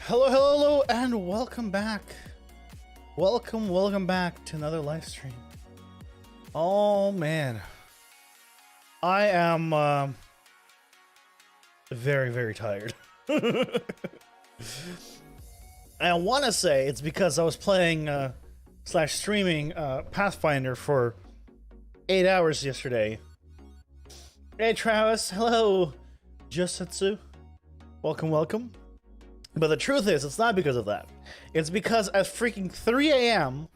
Hello, hello, hello, and welcome back. Welcome back to another live stream. Oh man, I am very, very tired. I want to say it's because I was playing slash streaming Pathfinder for 8 hours yesterday. Hey Travis, hello, Jusatsu, welcome. But the truth is, it's not because of that. It's because at freaking 3 a.m.,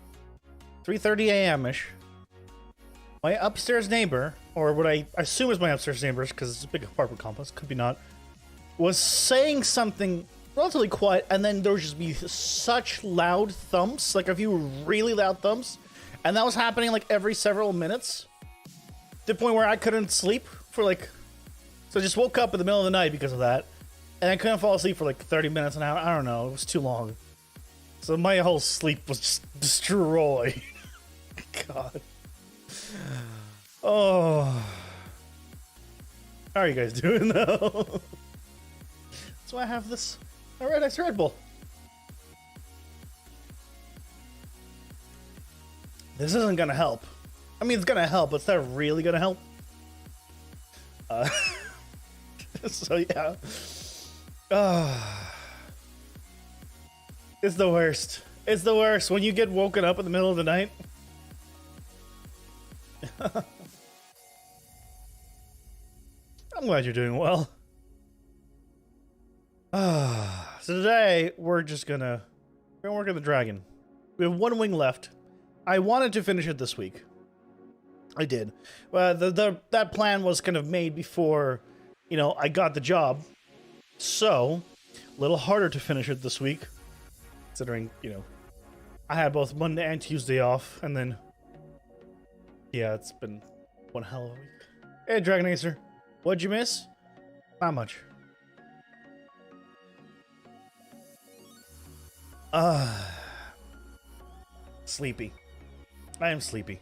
3:30 a.m.-ish, my upstairs neighbor, or what I assume is my upstairs neighbors, because it's a big apartment complex, could be not, was saying something relatively quiet, and then there would just be such loud thumps, like a few really loud thumps, and that was happening like every several minutes, to the point where I couldn't sleep for like, so I just woke up in the middle of the night because of that. And I couldn't fall asleep for like 30 minutes, and I don't know, it was too long. So my whole sleep was just destroyed. God. Oh. How are you guys doing though? That's why I have this Red Bull. This isn't gonna help. I mean, it's gonna help, but it's not really gonna help. So yeah. It's the worst. It's the worst when you get woken up in the middle of the night. I'm glad you're doing well. So today we're gonna work on the dragon. We have one wing left. I wanted to finish it this week. I did. That plan was kind of made before, you know, I got the job. So, a little harder to finish it this week, considering, you know, I had both Monday and Tuesday off, and then, yeah, it's been one hell of a week. Hey, Dragon Acer, what'd you miss? Not much. Sleepy. I am sleepy.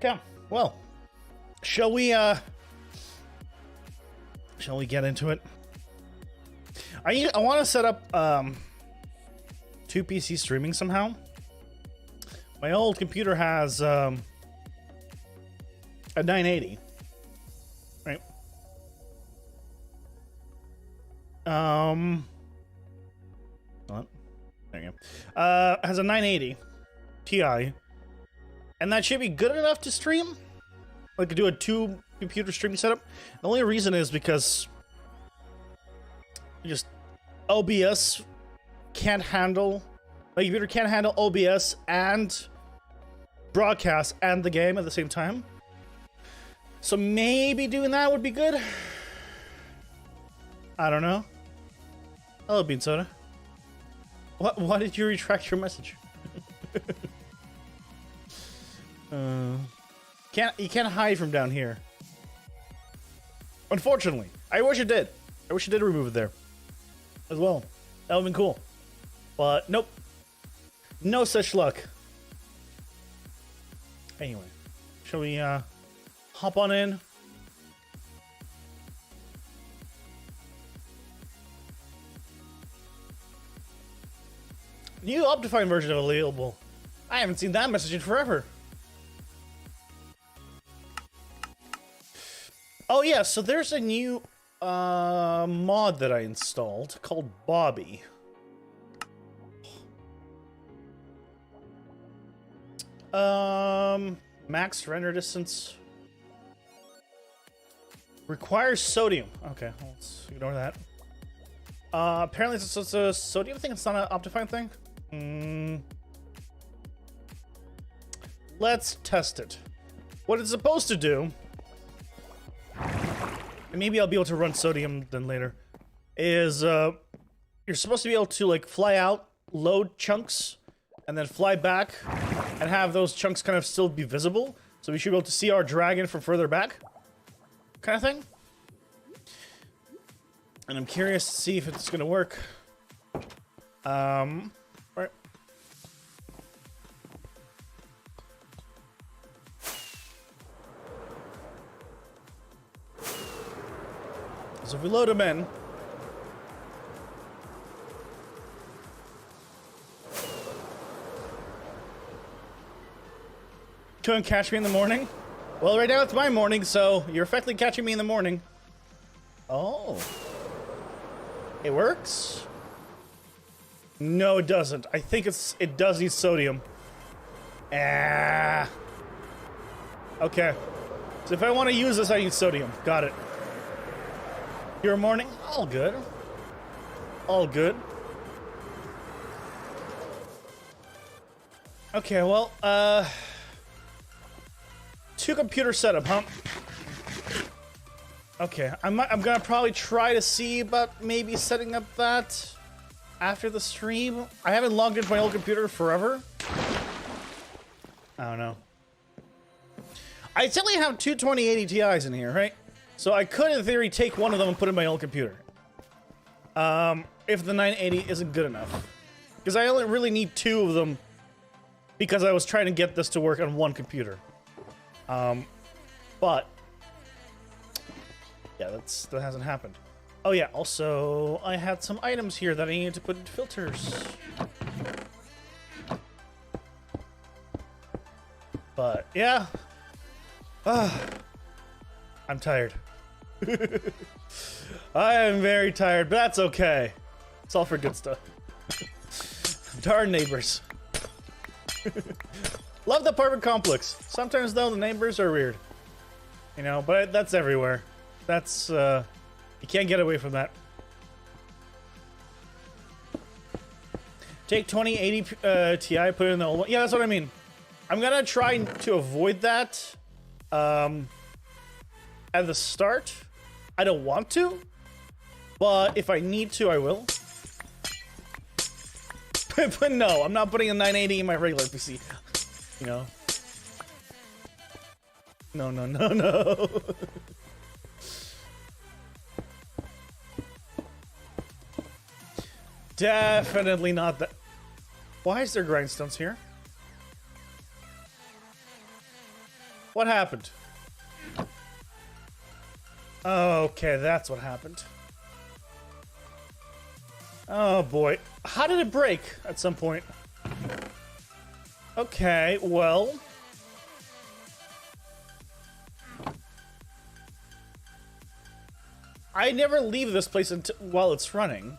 Okay, well, shall we get into it? I want to set up 2 PC streaming somehow. My old computer has a 980, right? What? There you go. Has a 980 Ti. And that should be good enough to stream? Like to do a 2 computer streaming setup? The only reason is because just OBS can't handle, my computer can't handle OBS and broadcast and the game at the same time. So maybe doing that would be good. I don't know. Hello, Bean Soda. Why did you retract your message? You can't hide from down here. Unfortunately. I wish it did. I wish it did remove it there as well. That would've been cool. But nope. No such luck. Anyway. Shall we hop on in? New Optifine version available. I haven't seen that message in forever. Oh yeah, so there's a new mod that I installed called Bobby. Max render distance. Requires sodium. Okay, let's ignore that. Apparently it's a sodium thing, it's not an Optifine thing. Let's test it. What it's supposed to do, and maybe I'll be able to run sodium then later, is you're supposed to be able to like fly out, load chunks, and then fly back and have those chunks kind of still be visible. So we should be able to see our dragon from further back, kind of thing. And I'm curious to see if it's gonna work. Right. So if we load them in. Couldn't catch me in the morning? Well, right now it's my morning, so you're effectively catching me in the morning. Oh. It works? No, it doesn't. I think it does need sodium. Ah. Okay. So if I want to use this, I need sodium. Got it. Your morning? All good. All good. Okay, well, 2 computer setup, huh? Okay, I'm gonna probably try to see about maybe setting up that after the stream. I haven't logged into my old computer forever. I don't know. I certainly have 2 2080 Ti's in here, right? So I could, in theory, take one of them and put it in my old computer. If the 980 isn't good enough. Because I only really need 2 of them because I was trying to get this to work on one computer. But yeah, that hasn't happened. Oh yeah, also I had some items here that I needed to put into filters. But yeah. I'm tired. I am very tired, but that's okay. It's all for good stuff. Darn neighbors. Love the apartment complex. Sometimes, though, the neighbors are weird. You know, but that's everywhere. That's, you can't get away from that. Take 2080 Ti, put it in the old one. Yeah, that's what I mean. I'm gonna try to avoid that at the start. I don't want to, but if I need to, I will. But no, I'm not putting a 980 in my regular PC. You know? No, no, no, no. Definitely not that. Why is there grindstones here? What happened? Okay, that's what happened. Oh boy. How did it break at some point? Okay, well. I never leave this place while it's running.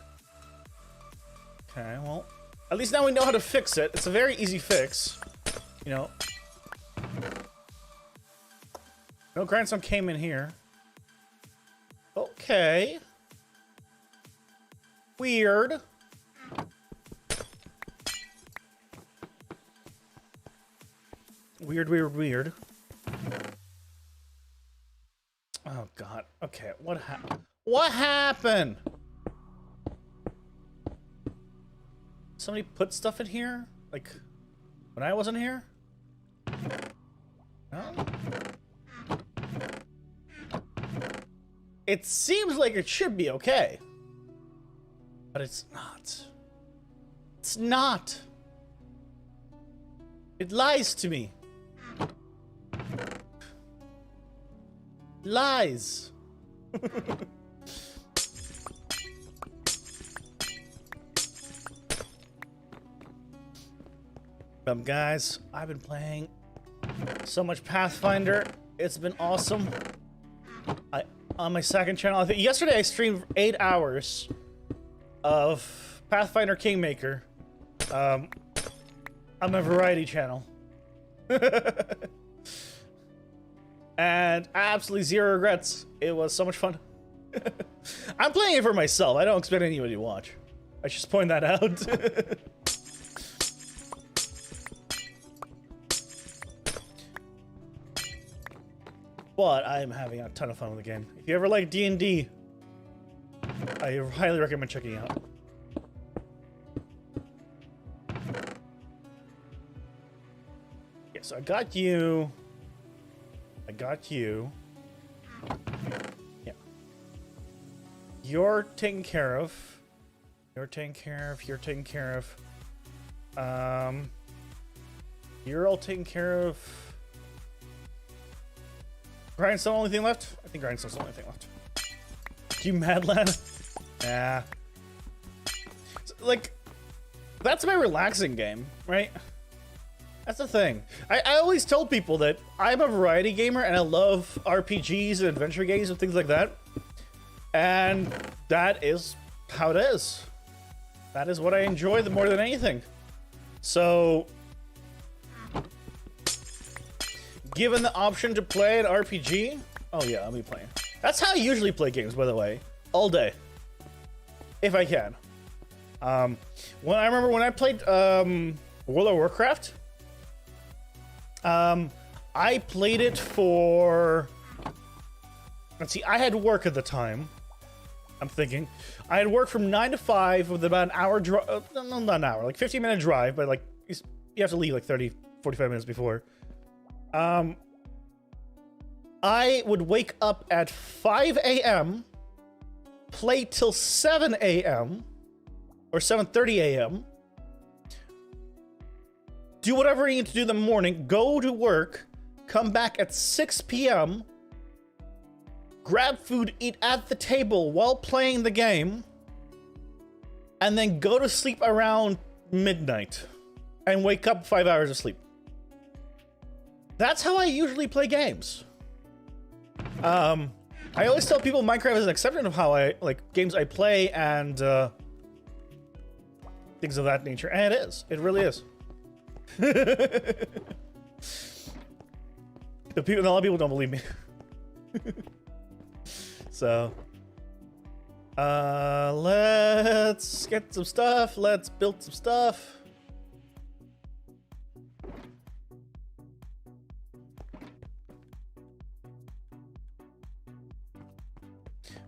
Okay, well. At least now we know how to fix it. It's a very easy fix. You know. No grandson came in here. Okay. Weird. Weird, weird, weird. Oh god. Okay, what happened? What happened? Somebody put stuff in here? Like, when I wasn't here? No? It seems like it should be okay. But it's not. It's not. It lies to me. Lies. Guys, I've been playing so much Pathfinder. It's been awesome. On my second channel, I think yesterday I streamed 8 hours of Pathfinder Kingmaker on my variety channel. And absolutely zero regrets. It was so much fun. I'm playing it for myself. I don't expect anybody to watch. I should just point that out. But I'm having a ton of fun with the game. If you ever like D&D, I highly recommend checking it out. Yeah, so I got you. I got you. Yeah. You're taken care of. You're taken care of. You're taken care of. You're all taken care of. Grindstone, only thing left? I think Grindstone's the only thing left. Rescue Madland? Yeah. Like, that's my relaxing game, right? That's the thing. I always tell people that I'm a variety gamer and I love RPGs and adventure games and things like that. And that is how it is. That is what I enjoy more than anything. So, given the option to play an RPG, oh yeah, I'll be playing. That's how I usually play games, by the way. All day. If I can. When I remember when I played World of Warcraft, I played it for, let's see, I had work at the time. I'm thinking. I had work from 9 to 5 with about an hour drive, no, not an hour, like 15-minute drive, but like, you have to leave like 30, 45 minutes before. I would wake up at 5 a.m., play till 7 a.m., or 7:30 a.m., do whatever I need to do in the morning, go to work, come back at 6 p.m., grab food, eat at the table while playing the game, and then go to sleep around midnight and wake up 5 hours of sleep. That's how I usually play games. I always tell people Minecraft is an exception of how I like games I play and things of that nature, and it is. It really is. A lot of people don't believe me. So, let's get some stuff. Let's build some stuff.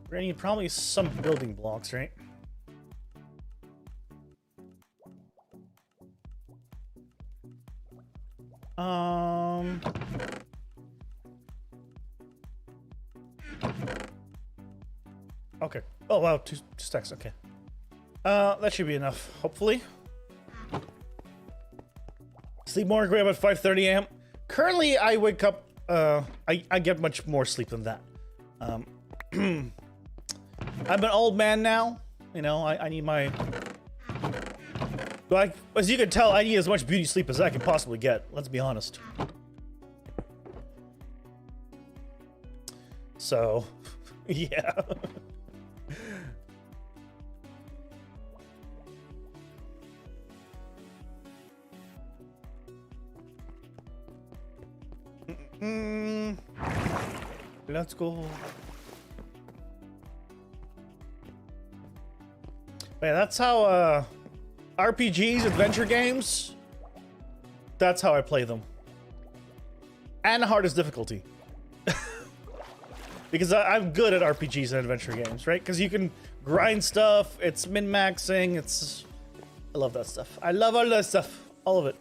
We're gonna need probably some building blocks, right? Okay. Oh wow, two stacks. Okay. That should be enough. Hopefully. Sleep more. Go about 5:30 a.m. Currently, I wake up. I get much more sleep than that. I'm an old man now. You know, I need my. Like, as you can tell, I need as much beauty sleep as I can possibly get. Let's be honest. So, yeah. Let's go. Man, that's how RPGs, adventure games, that's how I play them. And the hardest difficulty. Because I'm good at RPGs and adventure games, right? Because you can grind stuff, it's min-maxing, it's... I love that stuff. I love all that stuff. All of it.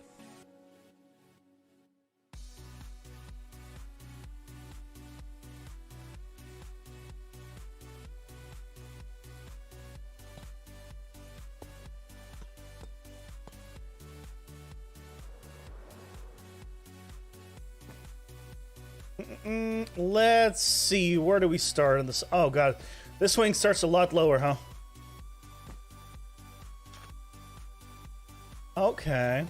Let's see, where do we start on this? Oh god, this swing starts a lot lower, huh? Okay.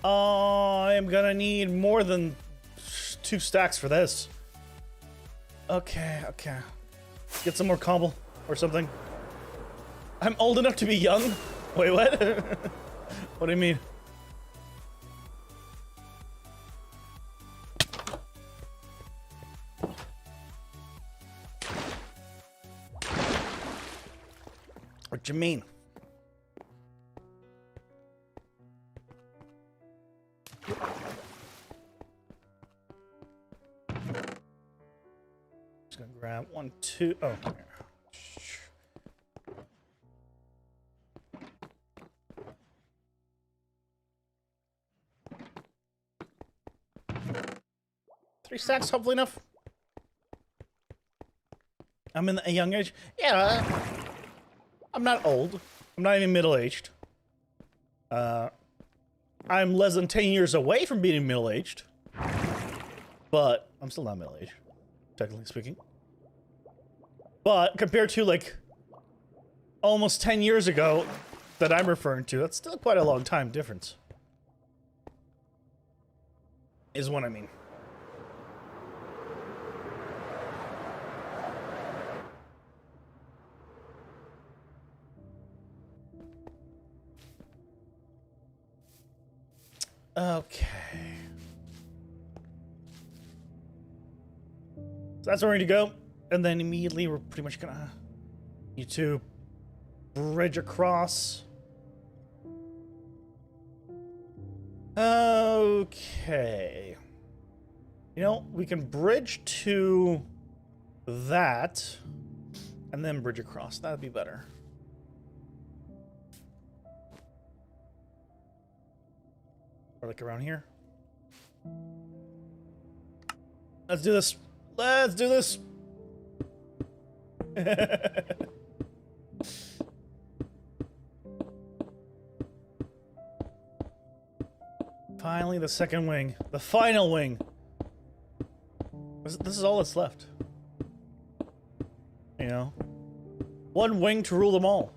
I'm gonna need more than 2 stacks for this. Okay, okay. Get some more cobble or something. I'm old enough to be young? Wait, what? What do you mean? What you mean? Just gonna grab 1, 2. Oh, here. Three stacks, hopefully enough. I'm in a young age. Yeah, I'm not old. I'm not even middle-aged. I'm less than 10 years away from being middle-aged. But I'm still not middle-aged, technically speaking. But compared to, like, almost 10 years ago that I'm referring to, that's still quite a long time difference. Is what I mean. Okay. So that's where we need to go. And then immediately we're pretty much gonna need to bridge across. Okay. You know, we can bridge to that and then bridge across. That'd be better. Or like around here. Let's do this. Let's do this. Finally, the second wing. The final wing. This is all that's left. You know? One wing to rule them all.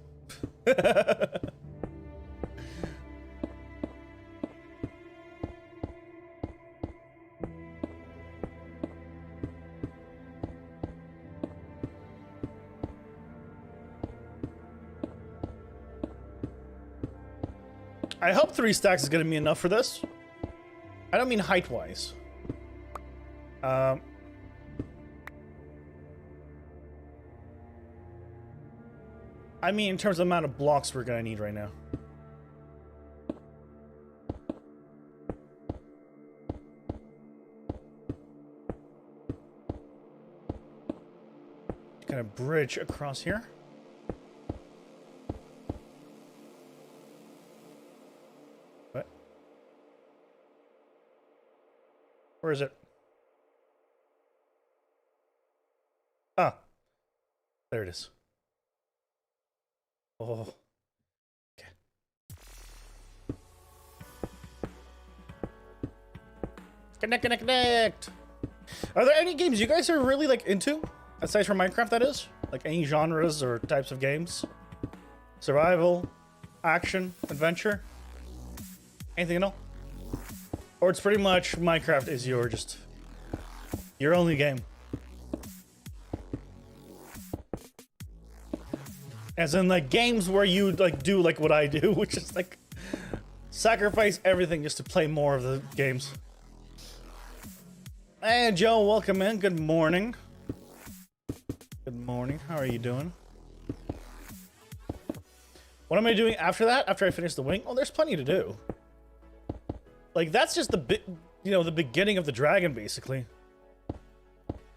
I hope 3 stacks is gonna be enough for this. I don't mean height-wise. I mean in terms of the amount of blocks we're gonna need right now. Gonna bridge across here. What? Where is it? Ah, there it is. Oh, okay. Connect. Are there any games you guys are really like into? Aside from Minecraft, that is? Like any genres or types of games? Survival, action, adventure? Anything at all? Or it's pretty much Minecraft is your only game. As in like games where you like do like what I do, which is like sacrifice everything just to play more of the games. Hey Joe, welcome in. Good morning. Good morning. How are you doing? What am I doing after that? After I finish the wing? Oh, there's plenty to do. Like that's just the the beginning of the dragon, basically.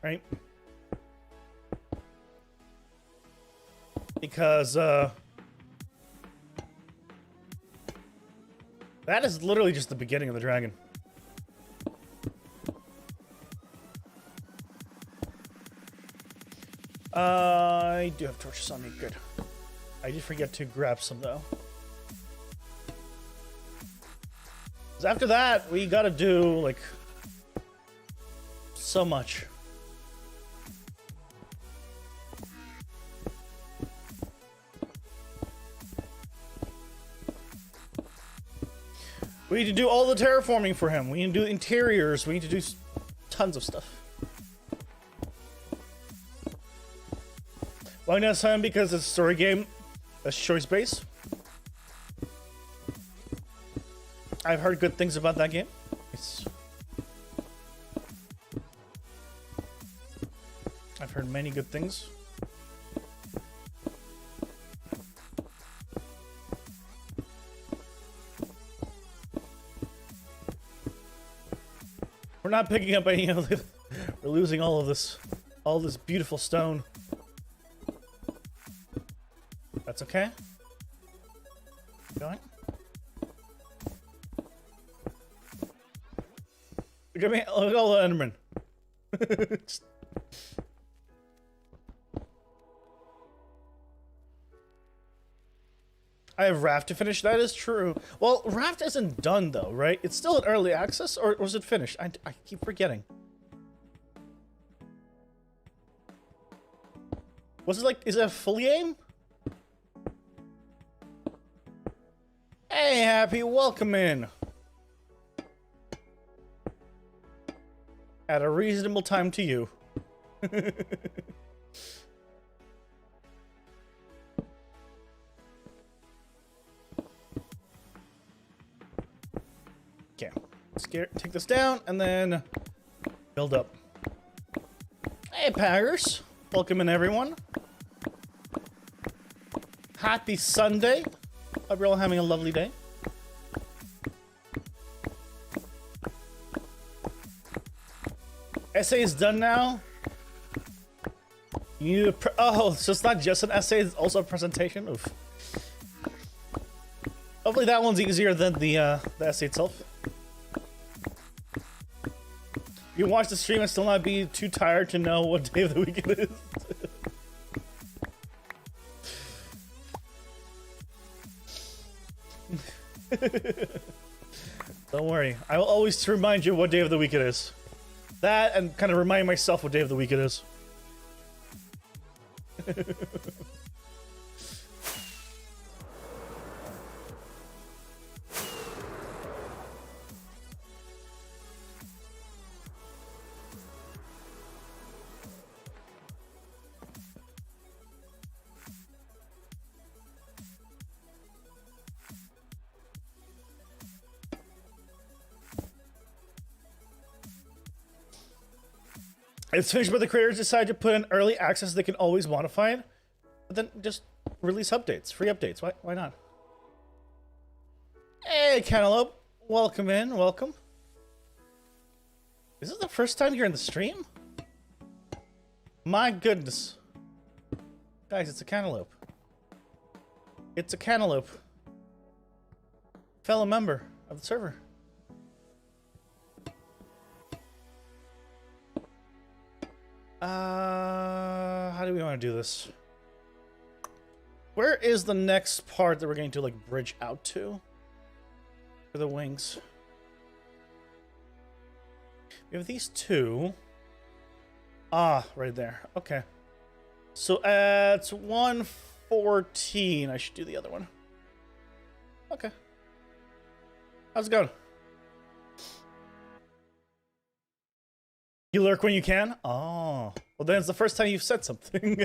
Right? Because that is literally just the beginning of the dragon. I do have torches on me. Good. I did forget to grab some though. 'Cause after that, we gotta do like so much. We need to do all the terraforming for him. We need to do interiors. We need to do tons of stuff. Why not time? Because it's a story game that's choice-based. I've heard good things about that game. I've heard many good things. We're not picking up any of the... We're losing all of this beautiful stone. That's okay. Going. Look at me! Look at all the Endermen. I have Raft to finish. That is true. Well, Raft isn't done though, right? It's still in early access, or was it finished? I keep forgetting. Was it like, is it a full game? Hey, Happy, welcome in. At a reasonable time to you. Okay, take this down and then build up. Hey, Paggers. Welcome in, everyone. Happy Sunday. Hope you're all having a lovely day. Essay is done now. You need oh, so it's not just an essay, it's also a presentation. Oof. Hopefully that one's easier than the essay itself. You can watch the stream and still not be too tired to know what day of the week it is. Don't worry, I will always remind you what day of the week it is. That and kind of remind myself what day of the week it is. It's finished, but the creators decide to put in early access. They can always modify it, but then just release updates, free updates. Why not? Hey, Cantaloupe, welcome in, welcome. Is this the first time you're in the stream? My goodness, guys, it's a Cantaloupe. It's a Cantaloupe, fellow member of the server. How do we want to do this? Where is the next part that we're going to like bridge out to? For the wings. We have these two. Ah, right there. Okay. So at 114, I should do the other one. Okay. How's it going? You lurk when you can? Oh. Well, then it's the first time you've said something.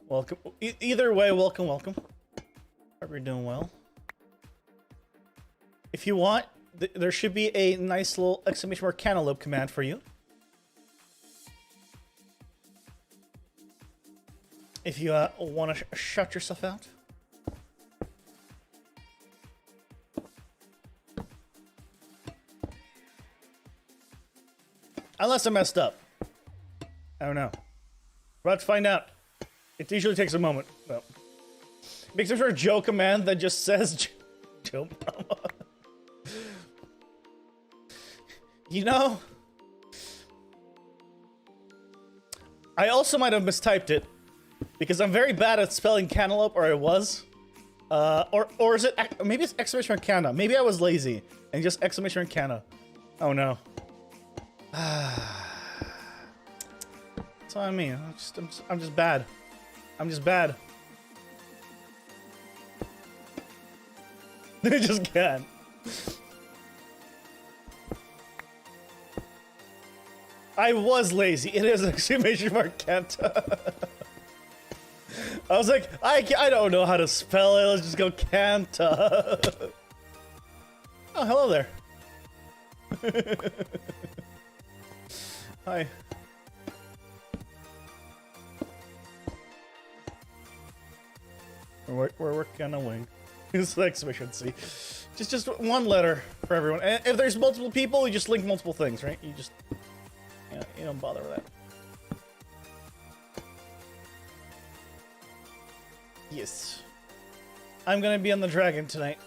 Welcome. Either way, welcome, welcome. Hope you're doing well. If you want, there should be a nice little exclamation mark cantaloupe command for you. If you want to shut yourself out. Unless I messed up. I don't know. We're about to find out. It usually takes a moment. So. Make some sort of Joe command that just says Joe Mama. You know, I also might have mistyped it because I'm very bad at spelling cantaloupe, or I was. Or is it, maybe it's exclamation mark canna. Maybe I was lazy and just exclamation mark canna. Oh no. That's what I mean. I'm just bad. I'm just bad. I just can't. I was lazy. It is an exclamation mark can't. I was like, I don't know how to spell it. Let's just go can't. Oh, hello there. Hi. We're working on a wing. It's the exclamation C. Just one letter for everyone. And if there's multiple people, you just link multiple things, right? You just, you don't bother with that. Yes. I'm gonna be on the dragon tonight.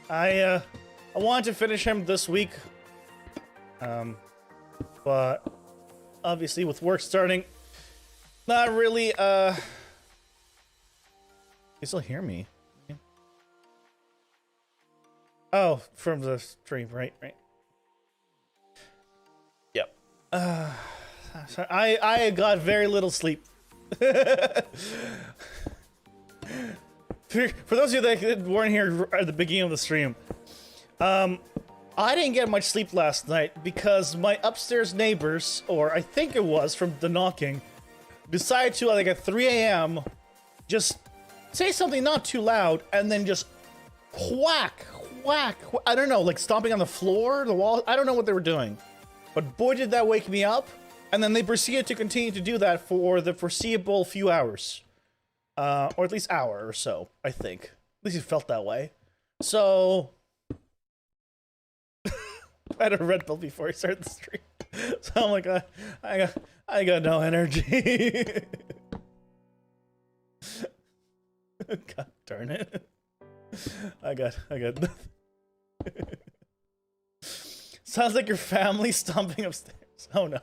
I wanted to finish him this week. But obviously with work starting, Not really, You still hear me? Oh, from the stream, right. Yep. Sorry, I got very little sleep. For those of you that weren't here at the beginning of the stream, I didn't get much sleep last night because my upstairs neighbors, or I think it was from the knocking, decided to, like at 3 a.m., just say something not too loud, and then just whack, I don't know, like stomping on the floor, the wall, I don't know what they were doing. But boy did that wake me up, and then they proceeded to continue to do that for the foreseeable few hours. Or at least hour or so, I think. At least it felt that way. So... I had a Red Bull before I started the stream. So I'm like, I got no energy. God darn it. I got nothing. Sounds like your family stomping upstairs. Oh no.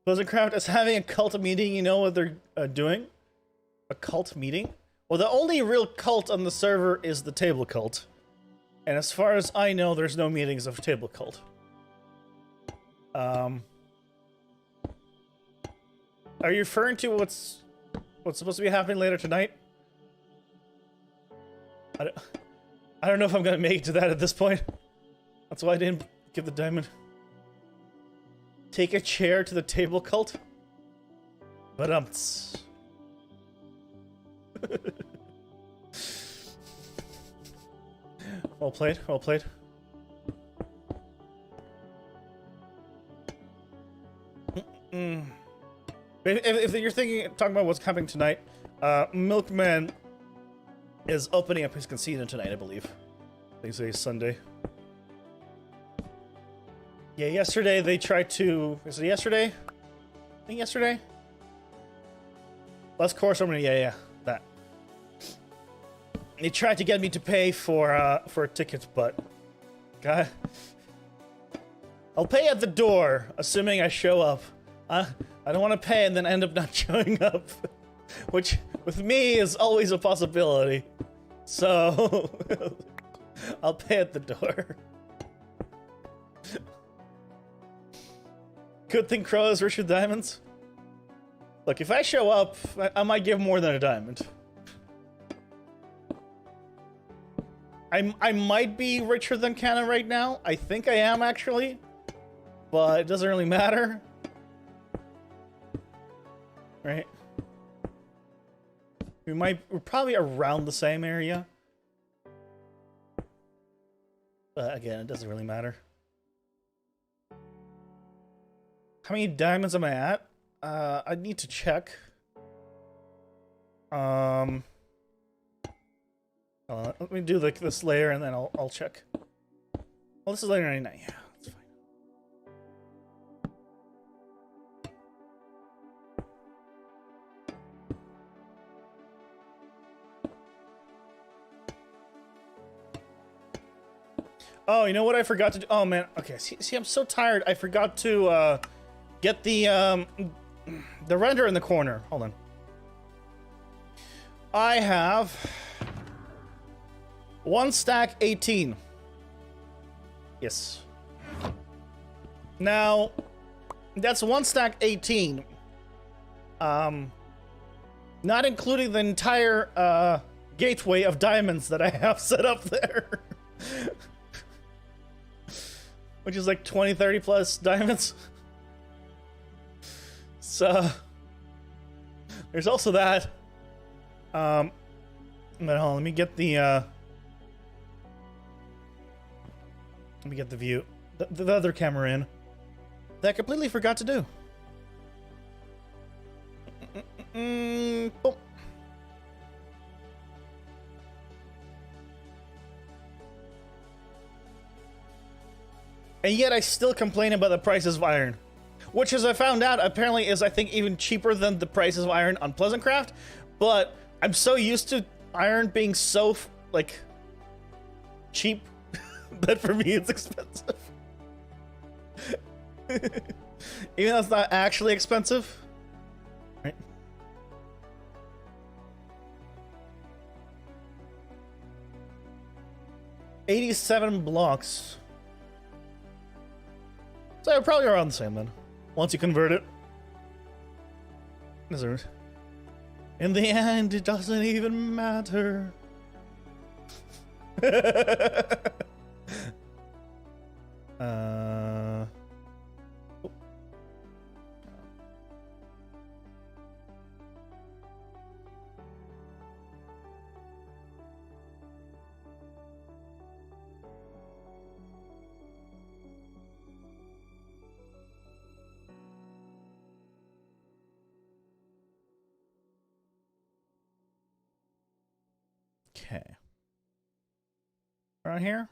PleasantCraft is having a cult meeting. You know what they're doing? A cult meeting? Well, the only real cult on the server is the table cult. And as far as I know, there's no meetings of table cult. Are you referring to what's supposed to be happening later tonight? I don't know if I'm gonna make it to that at this point. That's why I didn't give the diamond. Take a chair to the table cult? But Well played, well played. If you're talking about what's happening tonight, Milkman is opening up his casino tonight, I believe. I think today's Sunday. Yeah, yesterday they tried to... Is it yesterday? I think yesterday? Last course, yeah, that. They tried to get me to pay for a ticket, but... God... I'll pay at the door, assuming I show up. I don't want to pay and then end up not showing up. Which, with me, is always a possibility. So... I'll pay at the door. Good thing Crow is rich with diamonds. Look, if I show up, I might give more than a diamond. I might be richer than Cannon right now. I think I am, actually. But it doesn't really matter. Right? We're probably around the same area. But again, it doesn't really matter. How many diamonds am I at? I need to check. Let me do this layer and then I'll check. Well, this is layer 99. Yeah, that's fine. Oh, you know what I forgot to do? Oh man. Okay. See, I'm so tired. I forgot to get the render in the corner. Hold on. I have 1 stack 18. Yes. Now, that's 1 stack 18. Not including the entire gateway of diamonds that I have set up there. Which is like 20, 30 plus diamonds. So, there's also that. But hold on, let me get the view, the other camera in. That I completely forgot to do. Boom. And yet I still complain about the prices of iron. Which, as I found out, apparently is, I think, even cheaper than the prices of iron on PleasantCraft. But I'm so used to iron being so, like, cheap that for me it's expensive. Even though it's not actually expensive. 87 blocks. So probably around the same then. Once you convert it. In the end, it doesn't even matter. Okay. Around here?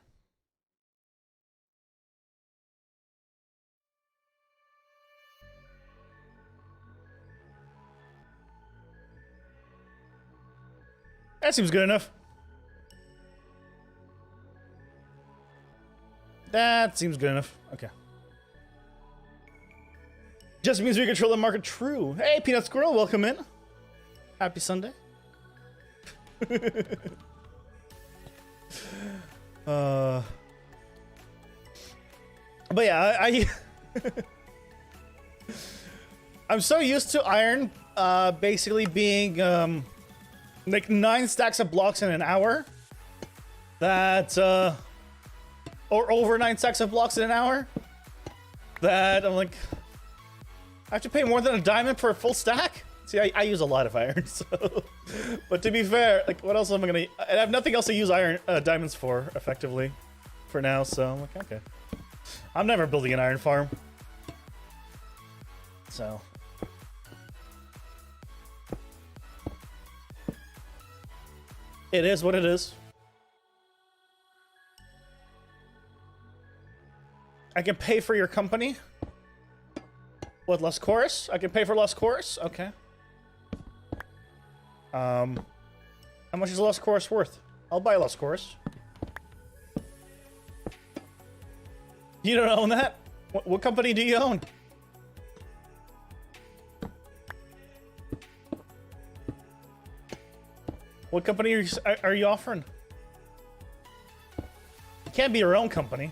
That seems good enough. That seems good enough. Okay. Just means we control the market. True. Hey, Peanut Squirrel, welcome in. Happy Sunday. But yeah, I'm so used to iron basically being like 9 stacks of blocks in an hour that or over 9 stacks of blocks in an hour that I'm like, I have to pay more than a diamond for a full stack? See, I use a lot of iron, so. But to be fair, like, what else am I gonna? I have nothing else to use iron diamonds for effectively, for now. So I'm like, okay, I'm never building an iron farm. So. It is what it is. I can pay for your company. What, Lost Chorus? I can pay for Lost Chorus? Okay. How much is Lost Chorus worth? I'll buy Lost Chorus. You don't own that? What company do you own? What company are you offering? It can't be your own company.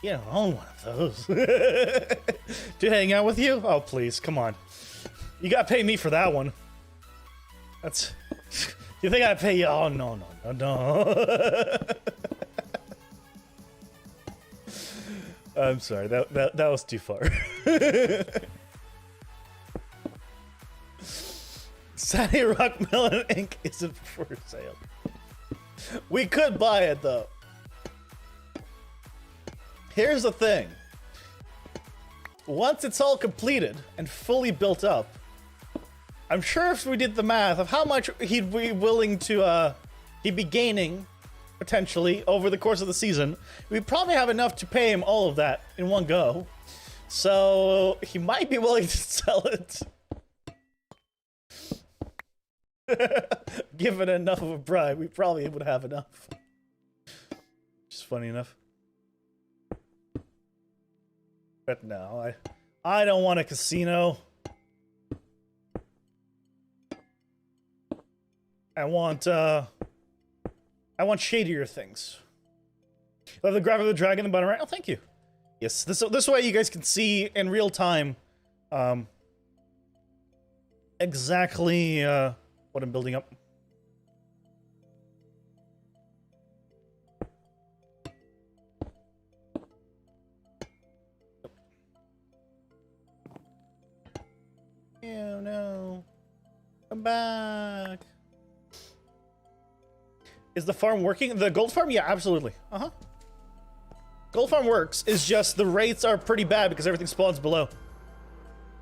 You don't own one of those. To hang out with you? Oh, please, come on. You gotta pay me for that one. That's... You think I'd pay you? Oh, no. I'm sorry, that was too far. Sunny Rock Melon Ink isn't for sale. We could buy it, though. Here's the thing. Once it's all completed and fully built up, I'm sure if we did the math of how much he'd be willing to, he'd be gaining, potentially, over the course of the season, we'd probably have enough to pay him all of that in one go. So, he might be willing to sell it. Given enough of a bribe, we probably would have enough. Just funny enough. But no, I don't want a casino. I want shadier things. Love the graphic of the dragon in the bottom right. Oh, thank you. Yes, this way you guys can see in real time, exactly what I'm building up. Oh no. Come back. Is the farm working? The gold farm? Yeah, absolutely. Uh-huh. Gold farm works. It's just the rates are pretty bad because everything spawns below.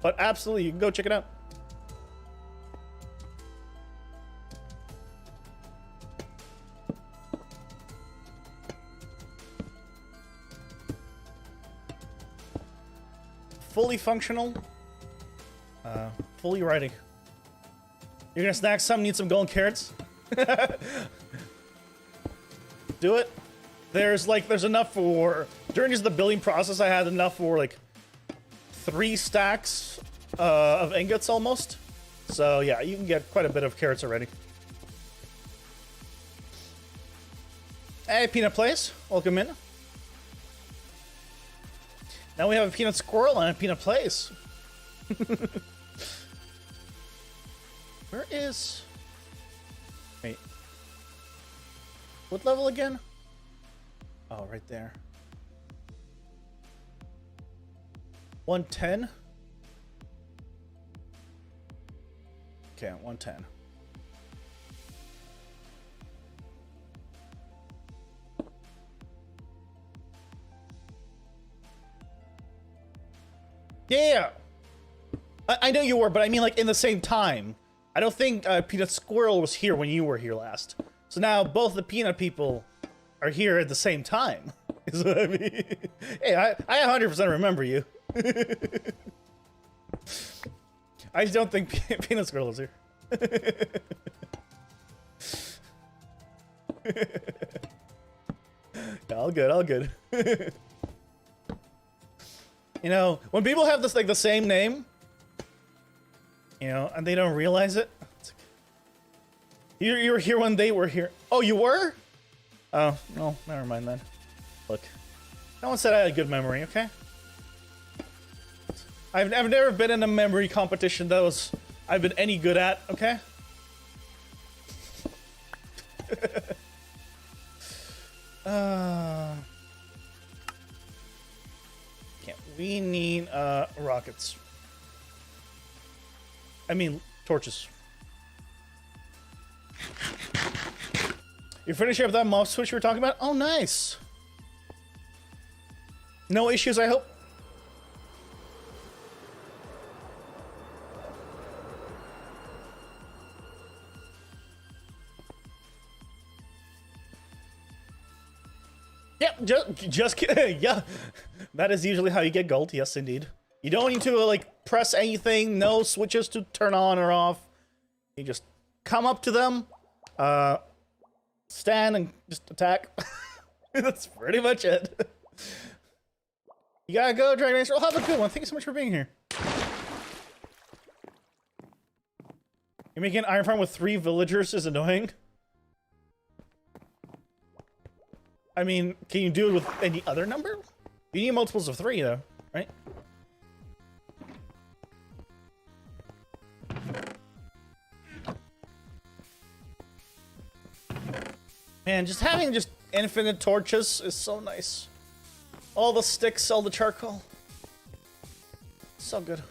But absolutely, you can go check it out. Fully functional. Fully ready. You're gonna snack some, need some golden carrots? Do it. There's enough for, during just the building process, I had enough for like 3 stacks of ingots almost. So yeah, you can get quite a bit of carrots already. Hey, Peanut Place. Welcome in. Now we have a Peanut Squirrel and a Peanut Place. Where is... Wait. What level again? Oh, right there. 110? Okay, 110. Yeah! I know you were, but I mean like in the same time. I don't think Peanut Squirrel was here when you were here last. So now both the Peanut people are here at the same time. Is what I mean. Hey, I 100% remember you. I just don't think Peanut Squirrel is here. All good, all good. You know, when people have this like the same name, you know, and they don't realize it. You were here when they were here. Oh, you were? Oh, no, never mind then. Look, no one said I had a good memory, okay? I've never been in a memory competition that I've been any good at, okay? We need rockets. I mean torches. You're finishing up that mob switch we were talking about? Oh, nice. No issues, I hope. Yep, just kidding. Yeah, that is usually how you get gold. Yes, indeed. You don't need to like press anything. No switches to turn on or off. You just come up to them, stand and just attack. That's pretty much it. You gotta go, Dragon Racer. Well, have a good one. Thank you so much for being here. You're making an iron farm with 3 villagers is annoying. I mean, can you do it with any other number? You need multiples of 3, though, right? Man, just having just infinite torches is so nice. All the sticks, all the charcoal. So good.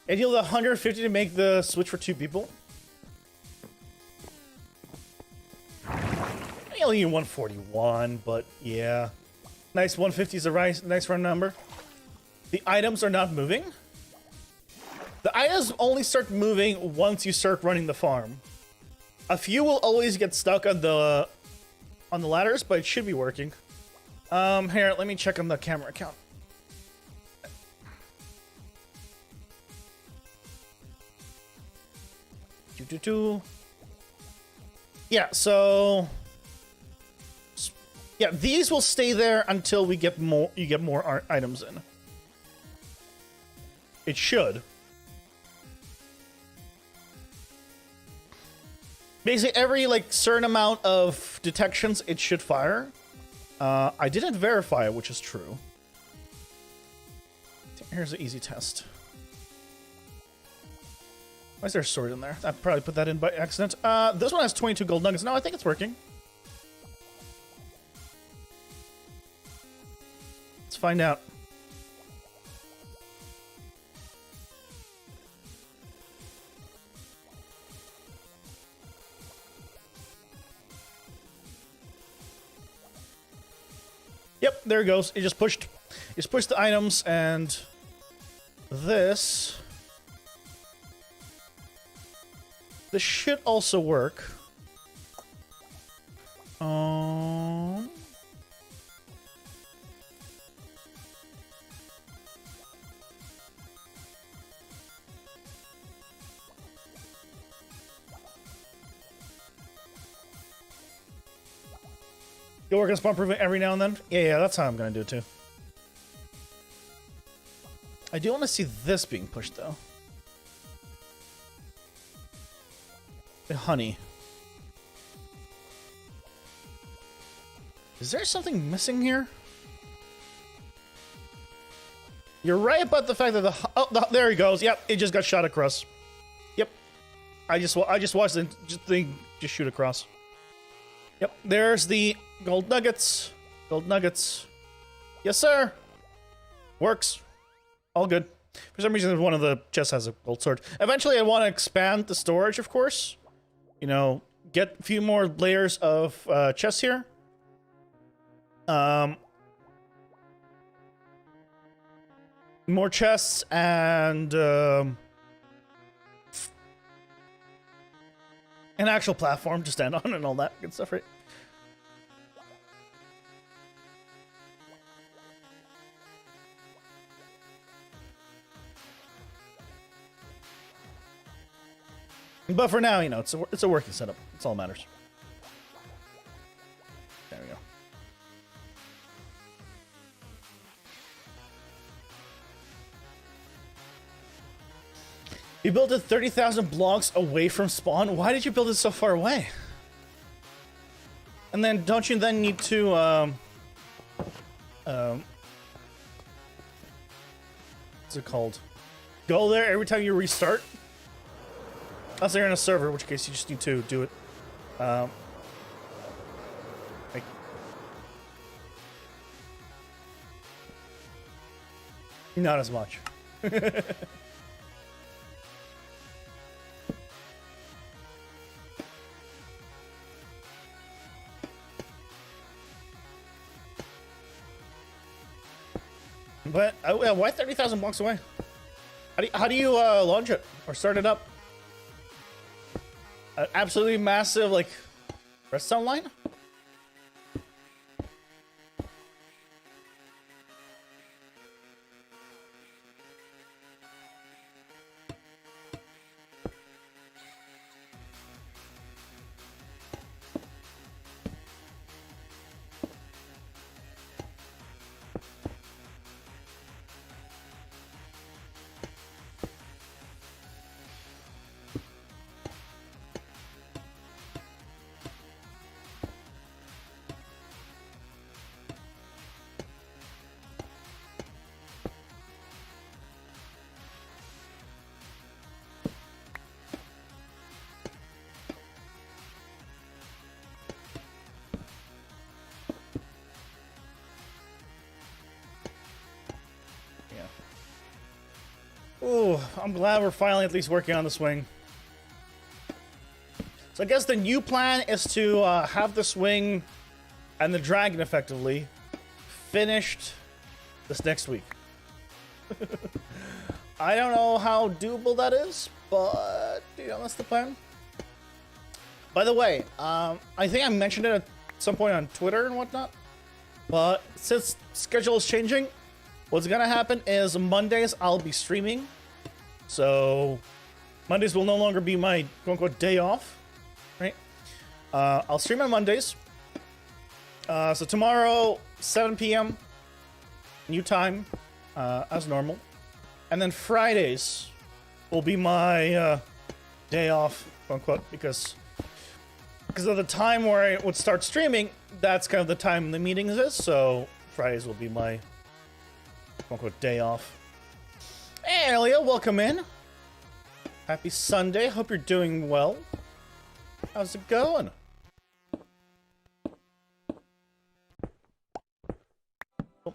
I deal with 150 to make the switch for 2 people. I only need 141, but yeah. Nice 150 is a nice round number. The items are not moving. The items only start moving once you start running the farm. A few will always get stuck on the ladders, but it should be working. Here, let me check on the camera account. Yeah, so yeah, these will stay there until we get more. You get more items in. It should. Basically, every like certain amount of detections, it should fire. I didn't verify it, which is true. Here's an easy test. Why is there a sword in there? I probably put that in by accident. This one has 22 gold nuggets. No, I think it's working. Let's find out. Yep, there it goes. It just pushed the items, and this should also work. You work on spawn improvement every now and then? Yeah, that's how I'm gonna do it too. I do want to see this being pushed though. honey. Is there something missing here? You're right about the fact that there he goes. Yep, it just got shot across. Yep, I just watched the thing just shoot across. Yep, there's the gold nuggets. Gold nuggets. Yes, sir. Works. All good. For some reason, one of the chests has a gold sword. Eventually, I want to expand the storage, of course. You know, get a few more layers of chests here. More chests and an actual platform to stand on and all that good stuff, right? But for now, you know, it's a working setup. That's all that matters. There we go. You built it 30,000 blocks away from spawn? Why did you build it so far away? And then, don't you then need to, what's it called? Go there every time you restart? Unless they're in a server, in which case you just need to do it. Like, not as much. But why 30,000 blocks away? How do you launch it or start it up? An absolutely massive like redstone line? Ooh, I'm glad we're finally at least working on the swing. So I guess the new plan is to have the swing and the dragon effectively finished this next week. I don't know how doable that is, but you know, that's the plan. By the way, I think I mentioned it at some point on Twitter and whatnot, but since schedule is changing, what's gonna happen is Mondays I'll be streaming. So Mondays will no longer be my quote-unquote day off, right? I'll stream on Mondays. So tomorrow, 7 p.m. new time, as normal. And then Fridays will be my day off, quote-unquote, because of the time where I would start streaming, that's kind of the time the meetings is, so Fridays will be my quote-unquote day off. Hey, Elia, welcome in. Happy Sunday. Hope you're doing well. How's it going? Oh.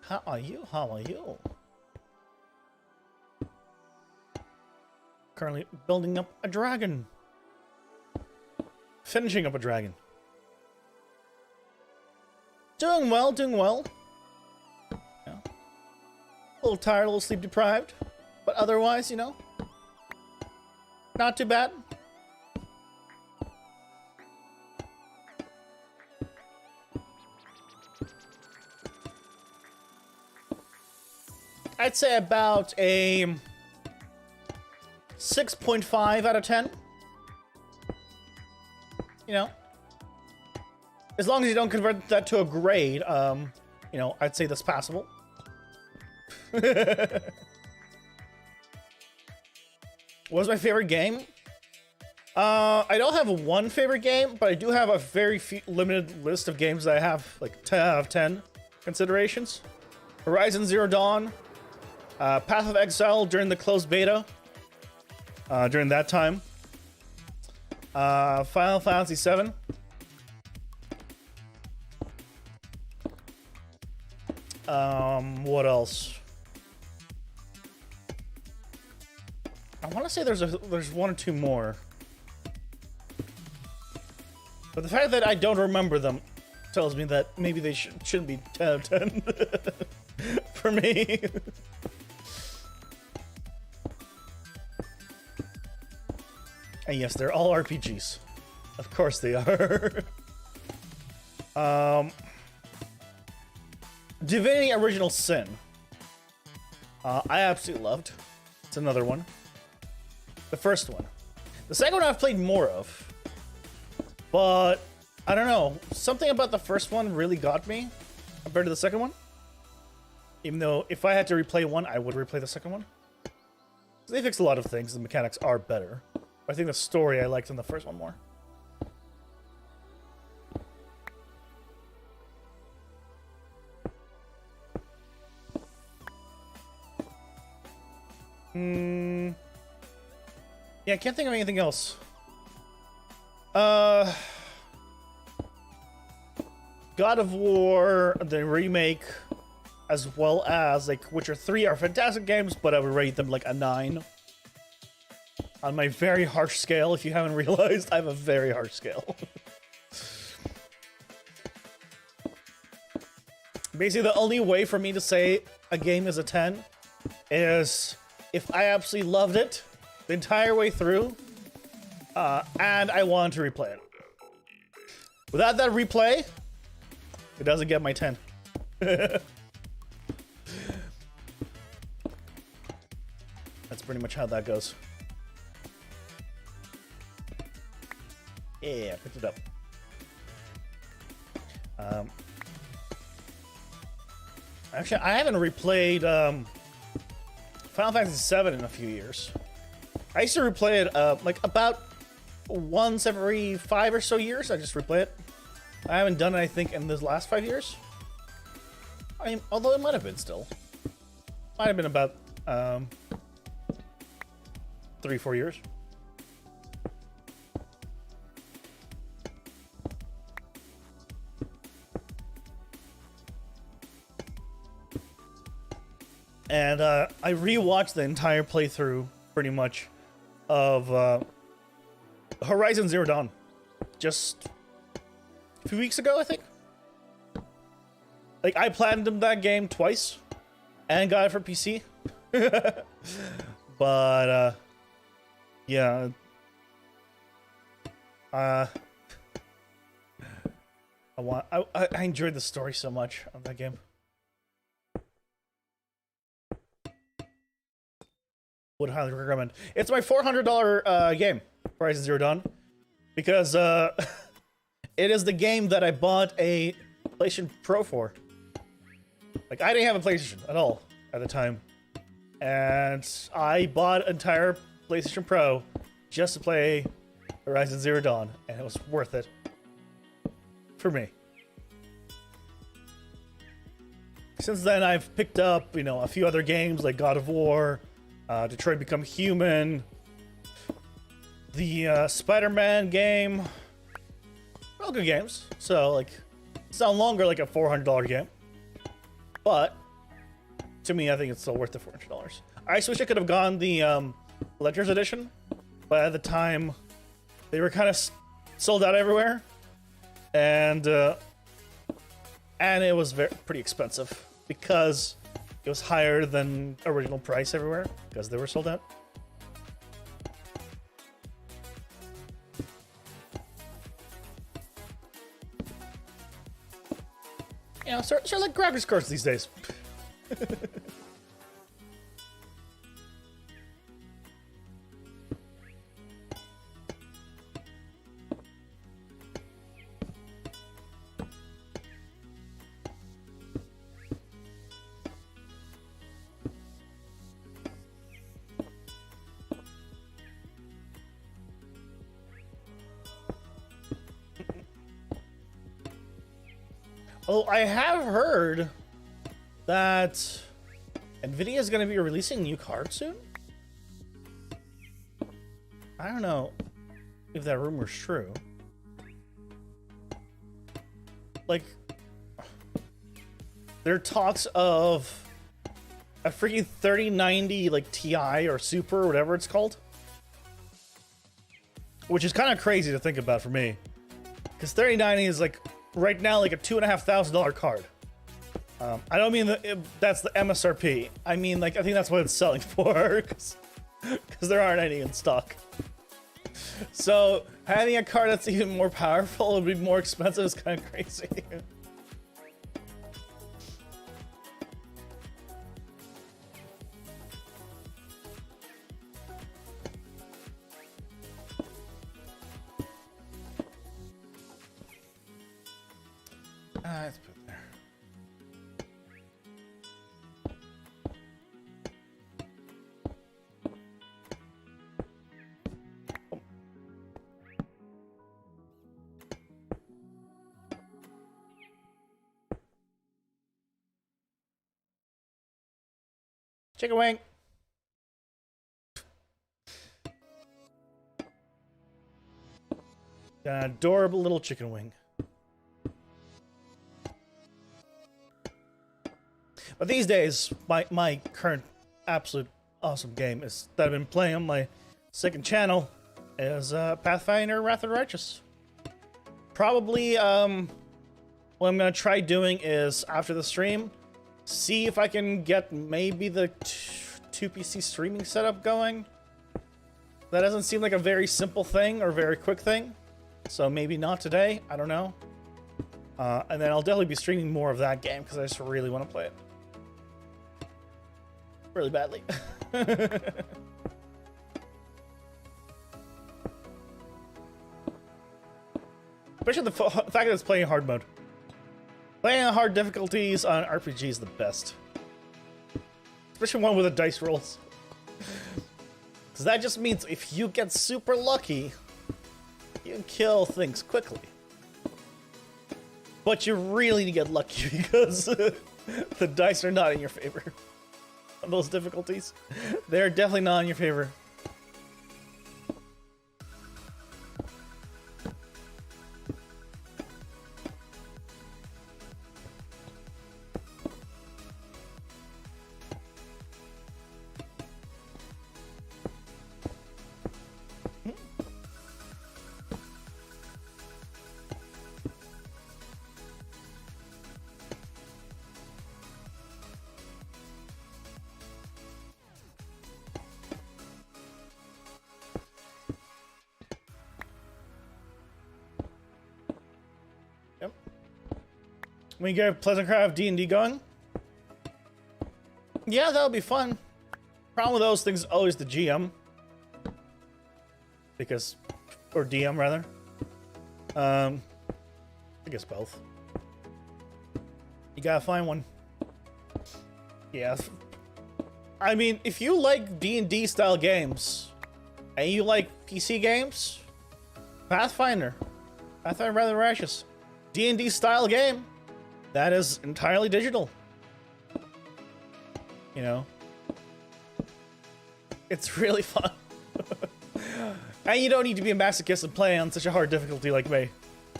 How are you? How are you? Currently building up a dragon. Finishing up a dragon. Doing well, doing well. Yeah. A little tired, a little sleep deprived. But otherwise, you know, not too bad. I'd say about a 6.5 out of 10. You know, as long as you don't convert that to a grade, you know, I'd say that's passable. What was my favorite game? I don't have one favorite game, but I do have a very limited list of games that I have like 10 out of 10 considerations. Horizon Zero Dawn, Path of Exile during the closed beta, during that time. Final Fantasy VII. What else? I want to say there's one or two more. But the fact that I don't remember them tells me that maybe they shouldn't be 10 out of 10 for me. And yes, they're all RPGs. Of course they are. Divinity Original Sin. I absolutely loved. It's another one. The first one. The second one I've played more of. But, I don't know. Something about the first one really got me compared to the second one. Even though, if I had to replay one, I would replay the second one. They fixed a lot of things. The mechanics are better. I think the story I liked in the first one more. Yeah, I can't think of anything else. God of War, the remake, as well as like Witcher 3 are fantastic games, but I would rate them like a 9. On my very harsh scale, if you haven't realized, I have a very harsh scale. Basically, the only way for me to say a game is a 10 is if I absolutely loved it the entire way through, and I wanted to replay it. Without that replay, it doesn't get my 10. That's pretty much how that goes. Yeah, picked it up. Actually, I haven't replayed Final Fantasy VII in a few years. I used to replay it like about once every 5 or so years. I just replay it. I haven't done it, I think, in the last 5 years. I mean, although it might have been still. Might have been about 3-4 years. And I rewatched the entire playthrough, pretty much, of Horizon Zero Dawn. Just a few weeks ago, I think. Like, I platinumed that game twice, and got it for PC. But, yeah. I enjoyed the story so much of that game. Would highly recommend. It's my $400 game, Horizon Zero Dawn, because it is the game that I bought a PlayStation Pro for. Like, I didn't have a PlayStation at all at the time, and I bought an entire PlayStation Pro just to play Horizon Zero Dawn, and it was worth it for me. Since then, I've picked up, you know, a few other games like God of War, Detroit Become Human, the Spider-Man game. All good games. So, like, it's no longer like a $400 game. But, to me, I think it's still worth the $400. I just wish I could have gone the Collector's Edition. But at the time, they were kind of sold out everywhere. And it was pretty expensive. Because it was higher than original price everywhere, because they were sold out. You know, sort of like graphics cards these days. Oh, I have heard that Nvidia is going to be releasing a new card soon. I don't know if that rumor's true. Like, there are talks of a freaking 3090 like Ti or Super or whatever it's called, which is kind of crazy to think about for me, because 3090 is like right now like a $2,500 card. I don't mean that's the MSRP. I mean, like, I think that's what it's selling for, because there aren't any in stock. So having a card that's even more powerful and be more expensive is kind of crazy. Let's put it there. Chicken wing. An adorable little chicken wing. But these days, my current absolute awesome game is that I've been playing on my second channel is Pathfinder Wrath of the Righteous. Probably what I'm gonna try doing is after the stream, see if I can get maybe the 2PC streaming setup going. That doesn't seem like a very simple thing or very quick thing, so maybe not today. I don't know. And then I'll definitely be streaming more of that game because I just really want to play it. Really badly. Especially the fact that it's playing hard mode. Playing on hard difficulties on RPG is the best. Especially one with the dice rolls. Because that just means if you get super lucky, you can kill things quickly. But you really need to get lucky because the dice are not in your favor. On those difficulties. They're definitely not in your favor. We get PleasantCraft D&D going. Yeah, that'll be fun. Problem with those things is always the GM. Because, or DM rather. I guess both. You gotta find one. Yeah. I mean, if you like D&D style games, and you like PC games, Pathfinder rather righteous. D&D style game. That is entirely digital. You know? It's really fun. And you don't need to be a masochist and play on such a hard difficulty like me.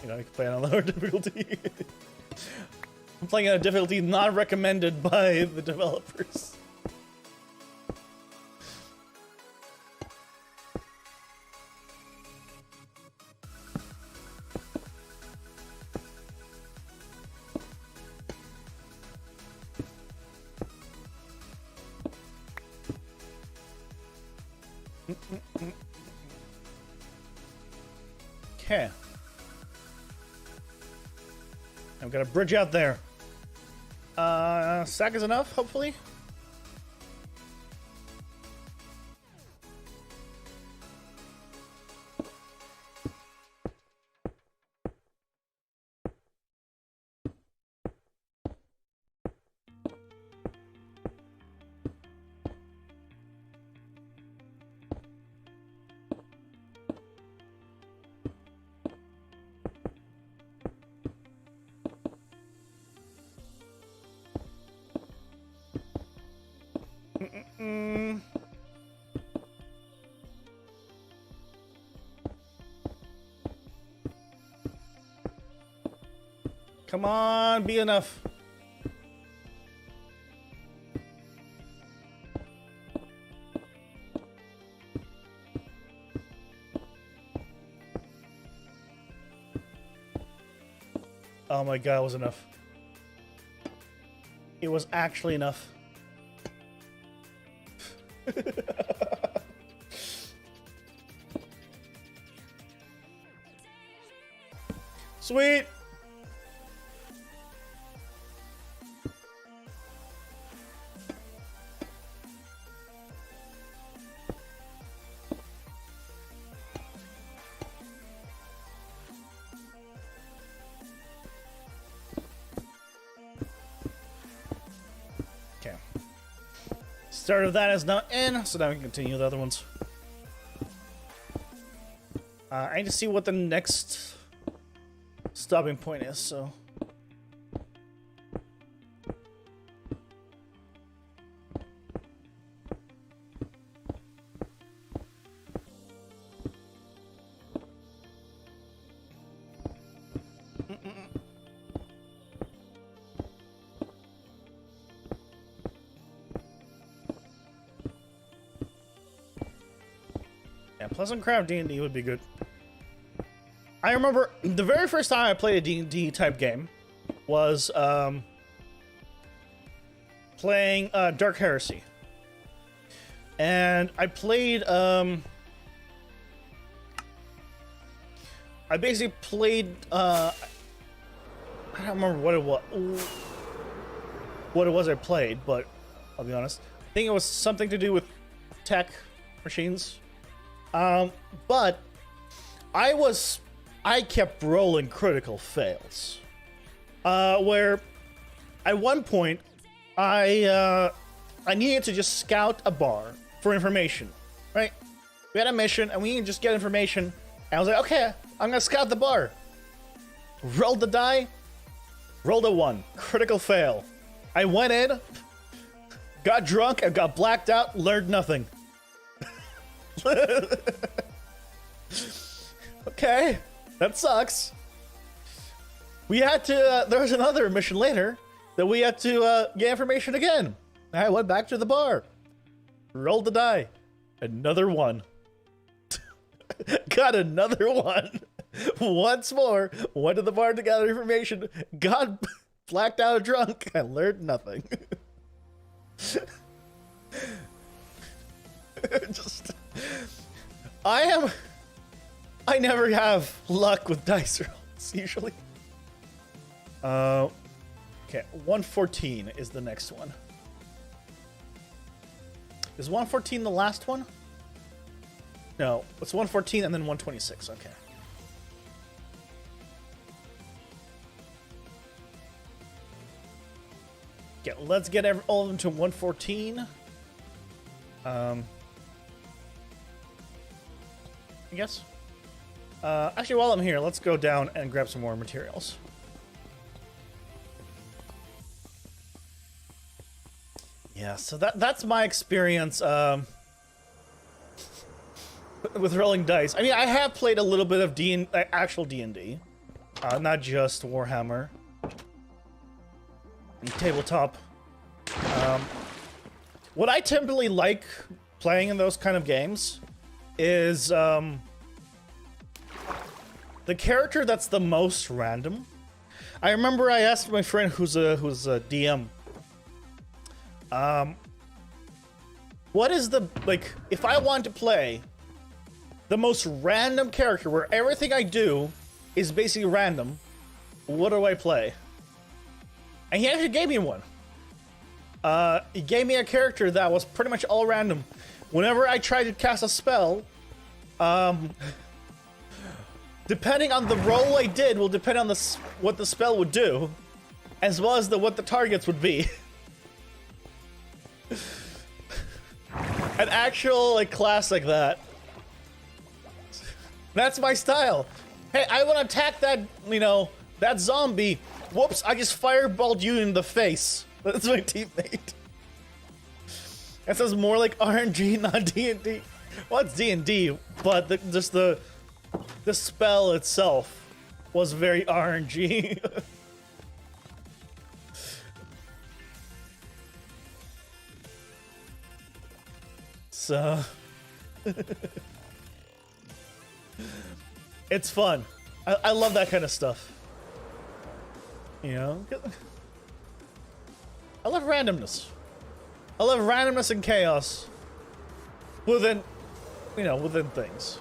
You know, you can play on a lower difficulty. I'm playing on a difficulty not recommended by the developers. Okay. I've got a bridge out there. Sack is enough, hopefully. Come on, be enough. Oh my god, it was enough. It was actually enough. Sweet! Okay. Start of that is now in, so now we can continue the other ones. I need to see what the next stopping point is, so. Yeah, PleasantCraft D&D would be good. I remember the very first time I played a D&D type game was playing Dark Heresy. And I played I basically played I don't remember what it was I played, but I'll be honest. I think it was something to do with tech machines. But I kept rolling critical fails. Where at one point I needed to just scout a bar for information, right? We had a mission and we needed to just get information. And I was like, okay, I'm gonna scout the bar. Rolled the die, rolled a 1. Critical fail. I went in, got drunk and got blacked out, learned nothing. Okay, that sucks. We had to, there was another mission later that we had to get information again. I went back to the bar, rolled the die, another 1. Got another 1. Once more, went to the bar to gather information, got blacked out drunk, and learned nothing. Just, I never have luck with dice rolls, usually. Okay, 114 is the next one. Is 114 the last one? No, it's 114 and then 126, okay. Okay, let's get all of them to 114. I guess. Actually, while I'm here, let's go down and grab some more materials. Yeah, so that's my experience with rolling dice. I mean, I have played a little bit of actual D&D, not just Warhammer. And tabletop. What I typically like playing in those kind of games is the character that's the most random. I remember I asked my friend who's a DM, what is the, like, if I want to play the most random character where everything I do is basically random, what do I play? And he actually gave me one. He gave me a character that was pretty much all random. Whenever I tried to cast a spell, depending on the roll I did will depend on what the spell would do, as well as what the targets would be. An actual class like that. That's my style. Hey, I want to attack that, that zombie. Whoops, I just fireballed you in the face. That's my teammate. That sounds more like RNG, not D&D. Well, it's D&D, but the spell itself was very RNG. So it's fun. I love that kind of stuff. You know? I love randomness. I love randomness and chaos within, you know, within things.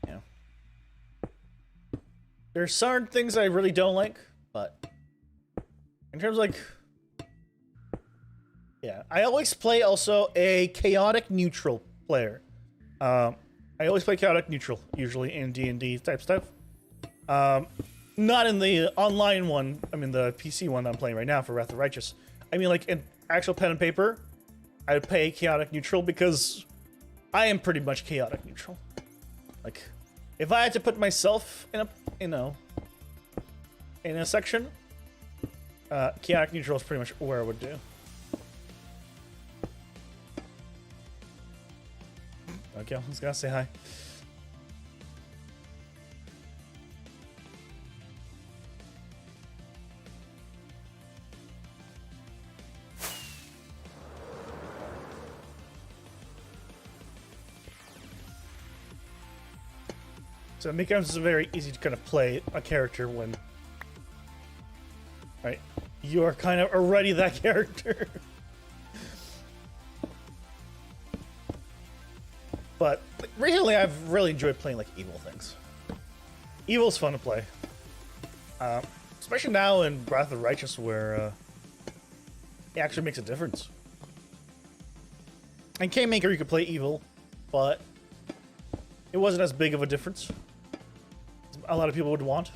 Yeah. There's certain things I really don't like, but in terms of like, yeah, I always play also a chaotic neutral player. I always play chaotic neutral, usually in D&D type stuff. Not in the online one, I mean the PC one that I'm playing right now for Wrath of the Righteous. I mean like in actual pen and paper, I would play chaotic neutral because I am pretty much chaotic neutral. Like, if I had to put myself in a, you know, in a section, chaotic neutral is pretty much where I would do. Okay, I was gonna say hi. So it becomes very easy to kind of play a character when, right, you are kind of already that character. But recently, I've really enjoyed playing like evil things. Evil's fun to play, especially now in Wrath of the Righteous, where it actually makes a difference. In Kingmaker, you could play evil, but it wasn't as big of a difference as a lot of people would want.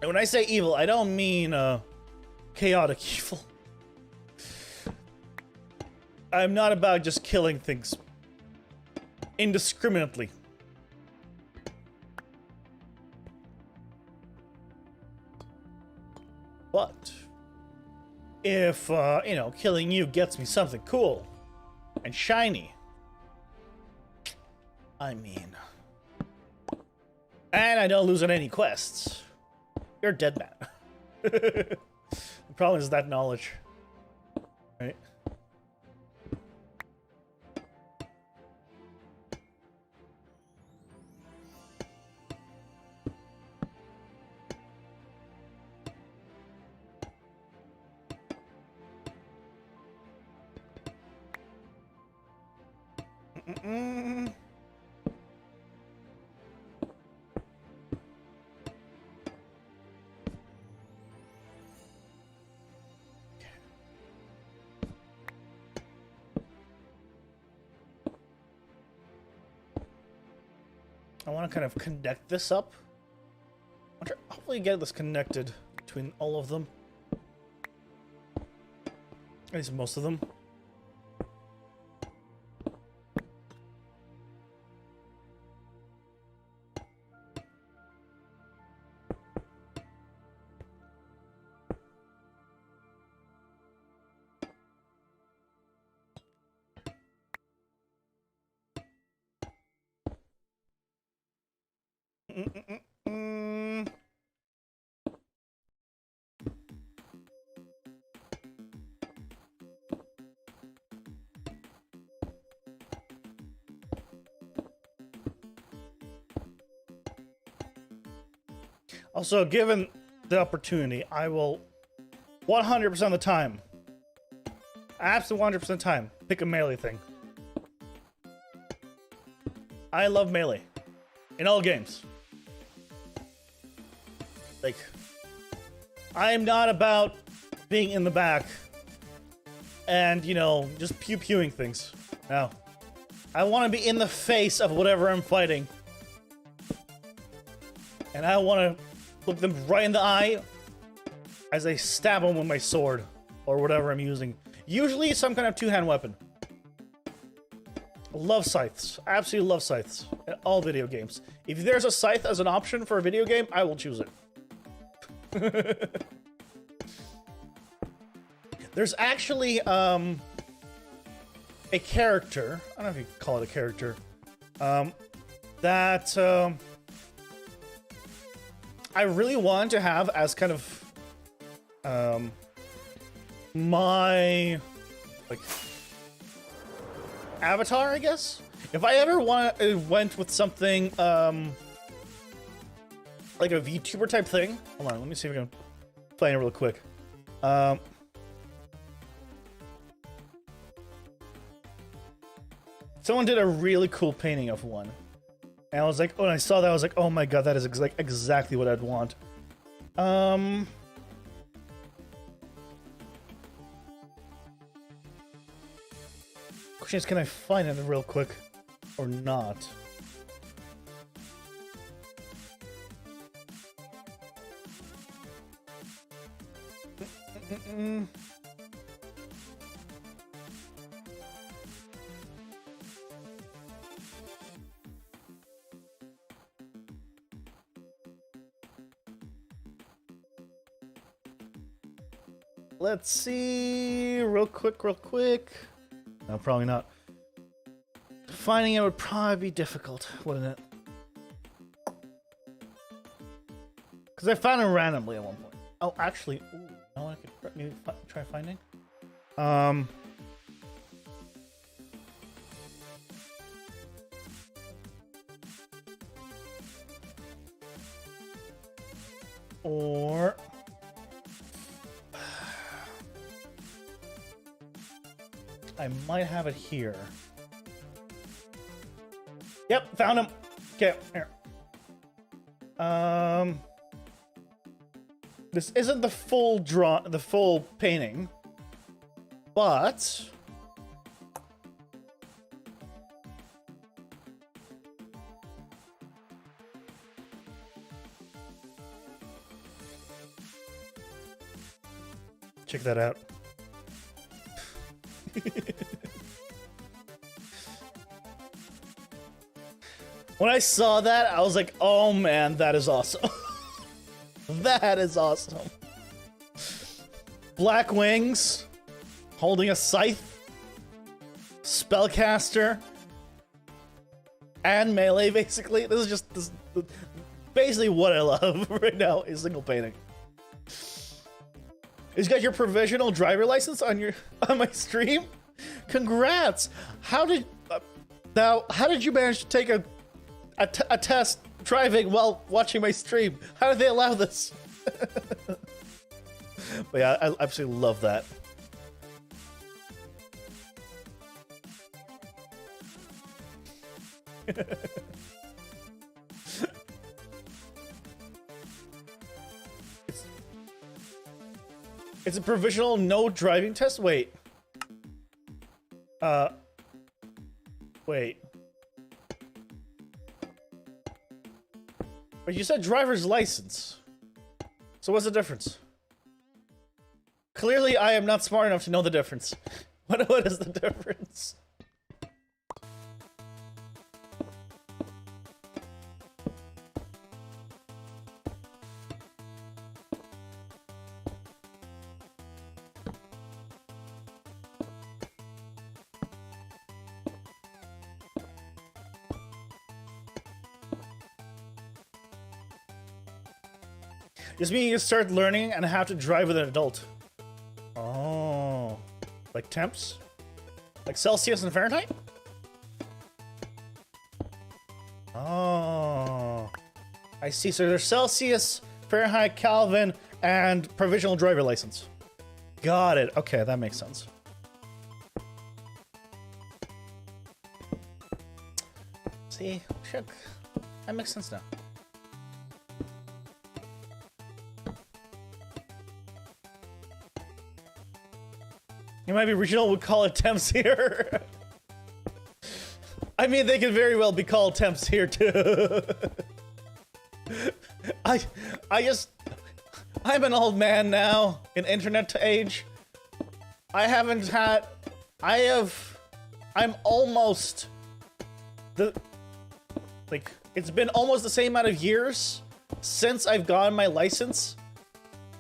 And when I say evil, I don't mean chaotic evil. I'm not about just killing things indiscriminately. But if, you know, killing you gets me something cool and shiny, I mean, and I don't lose on any quests, you're dead, man. The problem is that knowledge, right? I want to kind of connect this up. I want to hopefully get this connected between all of them. At least most of them. Also, given the opportunity, I will 100% of the time, absolutely 100% of the time, pick a melee thing. I love melee in all games. Like, I am not about being in the back and, you know, just pew-pewing things. No. I want to be in the face of whatever I'm fighting. And I want to look them right in the eye as I stab them with my sword or whatever I'm using. Usually some kind of two-hand weapon. Love scythes. Absolutely love scythes in all video games. If there's a scythe as an option for a video game, I will choose it. There's actually a character. I don't know if you call it a character. That I really wanted to have as kind of my like avatar, I guess. If I ever went with something like a VTuber type thing. Hold on, let me see if I can find it real quick. Someone did a really cool painting of one. And I was like, when I saw that, I was like, oh my god, that is exactly what I'd want. Question is, can I find it real quick or not? Let's see, real quick. No, probably not. Finding it would probably be difficult, wouldn't it? Because I found it randomly at one point. Oh, actually, ooh, no, I could maybe try finding. Or I might have it here. Yep, found him. Okay, here. This isn't the full painting, but check that out. When I saw that, I was like, oh man, that is awesome. That is awesome. Black wings, holding a scythe, spellcaster, and melee, basically. This is just basically what I love right now, a single painting. You got your provisional driver license on my stream? Congrats! How did you manage to take a test driving while watching my stream? How did they allow this? But yeah, I absolutely love that. It's a provisional no driving test? Wait. Wait. But you said driver's license. So what's the difference? Clearly I am not smart enough to know the difference. What is the difference? Just meaning you start learning and have to drive with an adult. Oh. Like temps? Like Celsius and Fahrenheit? Oh. I see. So there's Celsius, Fahrenheit, Kelvin, and provisional driver license. Got it. Okay, that makes sense. See? Shit. That makes sense now. You might be regional, would call it temps here. I mean, they could very well be called temps here too. I'm an old man now in internet age. I'm almost it's been almost the same amount of years since I've gotten my license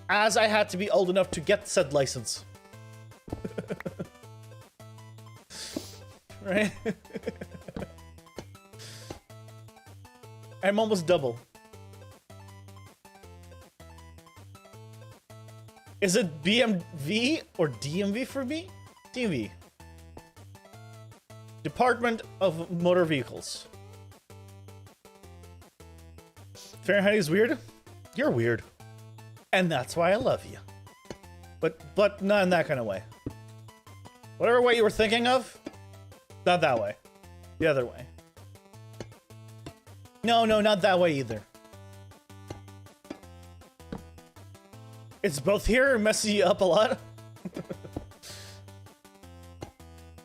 as I had to be old enough to get said license. right? I'm almost double. Is it BMV or DMV for me? DMV. Department of Motor Vehicles. Fahrenheit is weird? You're weird. And that's why I love you. But not in that kind of way. Whatever way you were thinking of, not that way. The other way. No, not that way either. It's both here and messes you up a lot.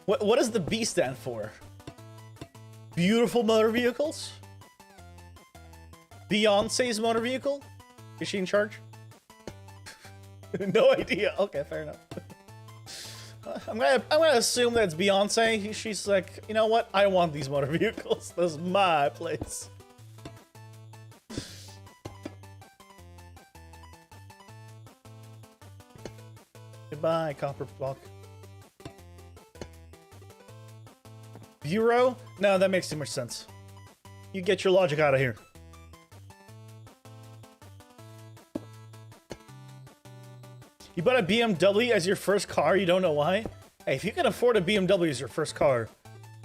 What does the B stand for? Beautiful motor vehicles? Beyonce's motor vehicle? Is she in charge? No idea. Okay, fair enough. I'm gonna assume that it's Beyonce. She's like, you know what? I want these motor vehicles. This is my place. Goodbye, copper block. Bureau? No, that makes too much sense. You get your logic out of here. You bought a BMW as your first car, you don't know why? Hey, if you can afford a BMW as your first car,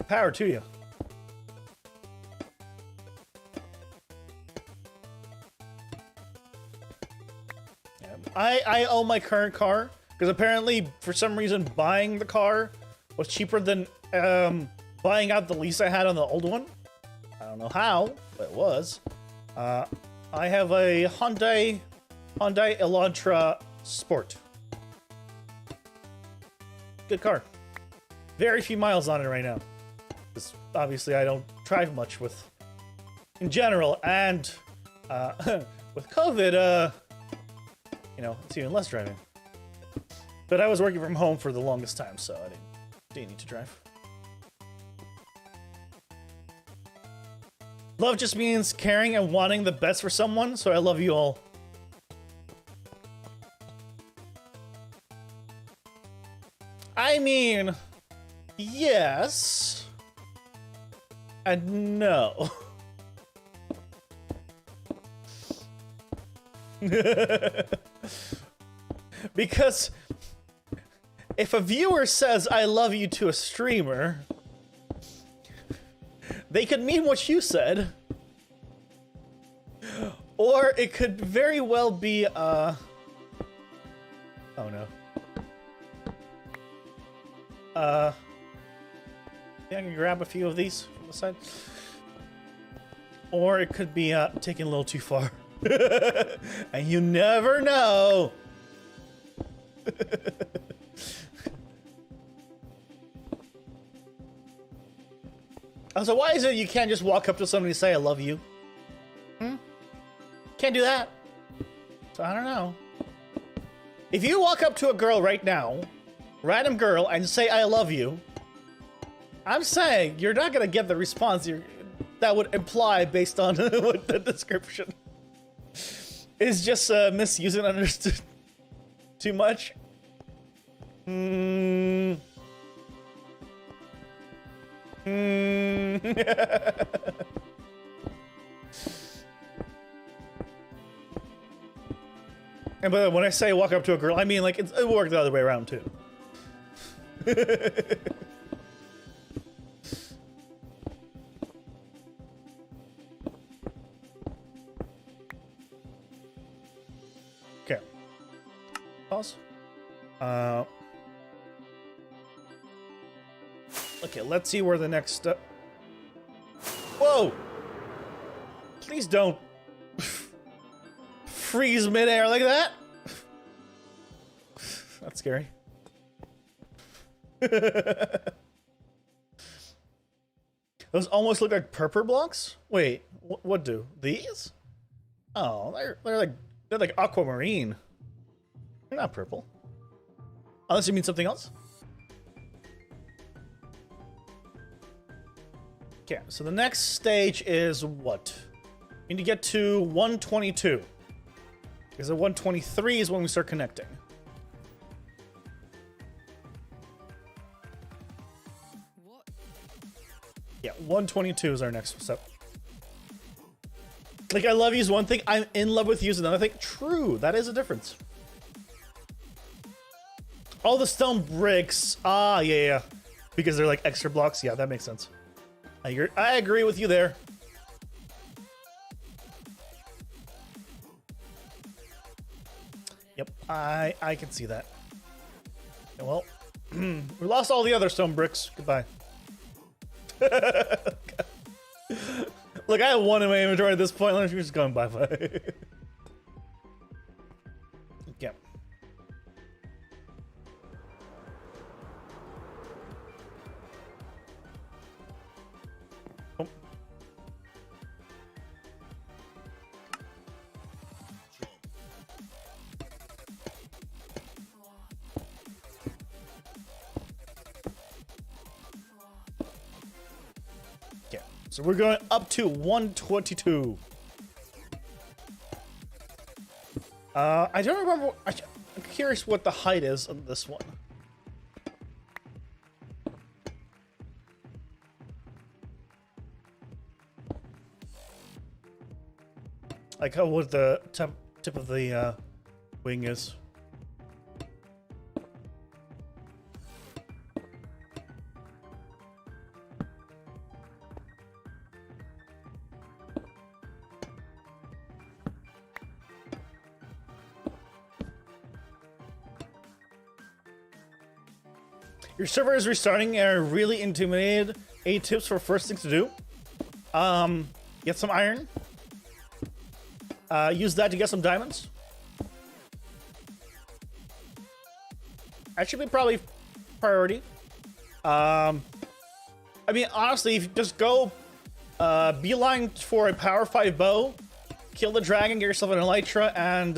power to you. Yeah, I own my current car, because apparently, for some reason, buying the car was cheaper than buying out the lease I had on the old one. I don't know how, but it was. I have a Hyundai Elantra Sport. Good car. Very few miles on it right now. Because obviously I don't drive much with, in general, and with COVID, you know, it's even less driving. But I was working from home for the longest time, so I didn't need to drive. Love just means caring and wanting the best for someone, so I love you all. I mean, yes and no. Because if a viewer says I love you to a streamer, they could mean what you said. Or it could very well be, oh no. Yeah, I can grab a few of these from the side. Or it could be taken a little too far. And you never know. So why is it you can't just walk up to somebody and say I love you? Can't do that. So I don't know. If you walk up to a girl right now, random girl, and say I love you, I'm saying you're not gonna get the response that would imply based on what the description is. Just misused and understood too much. And but when I say walk up to a girl, I mean like it worked the other way around too. Okay. Pause. Okay, let's see where the next Whoa! Please don't freeze midair like that. That's scary. Those almost look like purple blocks. Wait, what do these? Oh, they're like aquamarine. They're not purple. Unless you mean something else. Okay, so the next stage is what? You need to get to 122. Because at 123 is when we start connecting. Yeah, 122 is our next step. Like, I love you is one thing, I'm in love with you is another thing. True, that is a difference. All the stone bricks. Ah, yeah. Because they're like extra blocks. Yeah, that makes sense. I agree with you there. Yep, I can see that. Yeah, well, we lost all the other stone bricks. Goodbye. Look, I have one in my inventory at this point. Let's just go and bye-bye. Yep. Oh. So we're going up to 122. I don't remember. I'm curious what the height is on this one. Like how what the tip of the wing is. Your server is restarting and are really intimidated. 8 tips for first things to do. Get some iron. Use that to get some diamonds. That should be probably priority. I mean, honestly, if you just go beeline for a power 5 bow, kill the dragon, get yourself an elytra, and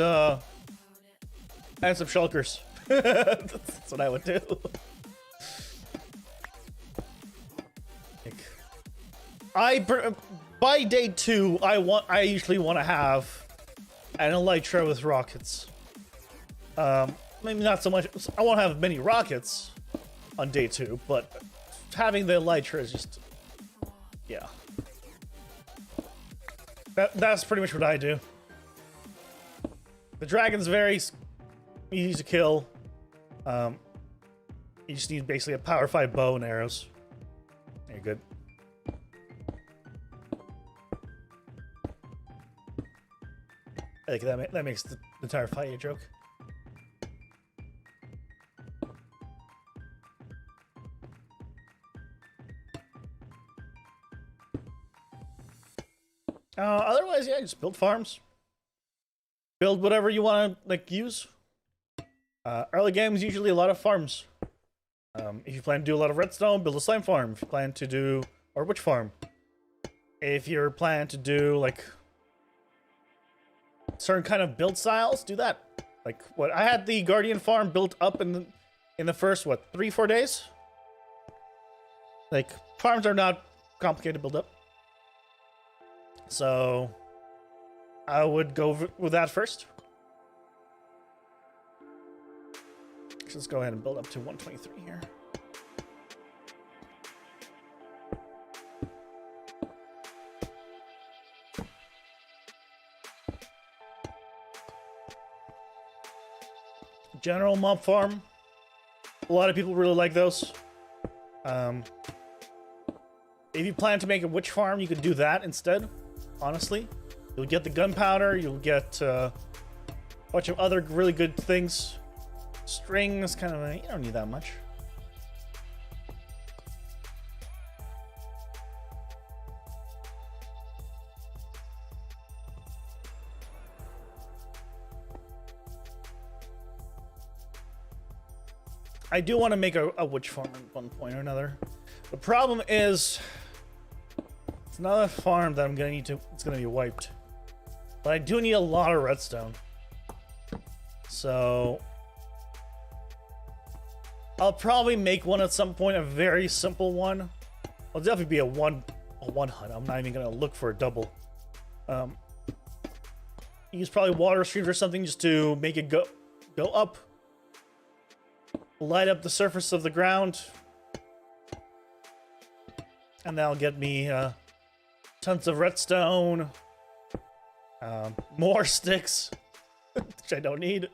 some shulkers. That's what I would do. By day 2, I usually want to have an elytra with rockets. Maybe not so much. I won't have many rockets on day 2, but having the elytra is just, yeah. That's pretty much what I do. The dragon's very easy to kill. You just need basically a power 5 bow and arrows. You're good. Like that makes the entire fight a joke. Otherwise, yeah, just build farms. Build whatever you want to like use. Early game is usually a lot of farms. If you plan to do a lot of redstone, build a slime farm. If you plan to do or witch farm. If you're planning to do like certain kind of build styles, do that. Like what I had the guardian farm built up in the first 3-4 days. Like farms are not complicated to build up, so I would go with that first. Let's go ahead and build up to 123 here. General mob farm. A lot of people really like those. If you plan to make a witch farm, you could do that instead. Honestly, you'll get the gunpowder. You'll get a bunch of other really good things. String is kind of you don't need that much. I do want to make a witch farm at one point or another. The problem is, it's not a farm that I'm gonna need to. It's gonna be wiped, but I do need a lot of redstone. So I'll probably make one at some point. A very simple one. It'll definitely be a one hunt. I'm not even gonna look for a double. Use probably water streams or something just to make it go up. Light up the surface of the ground. And that'll get me tons of redstone, more sticks, which I don't need,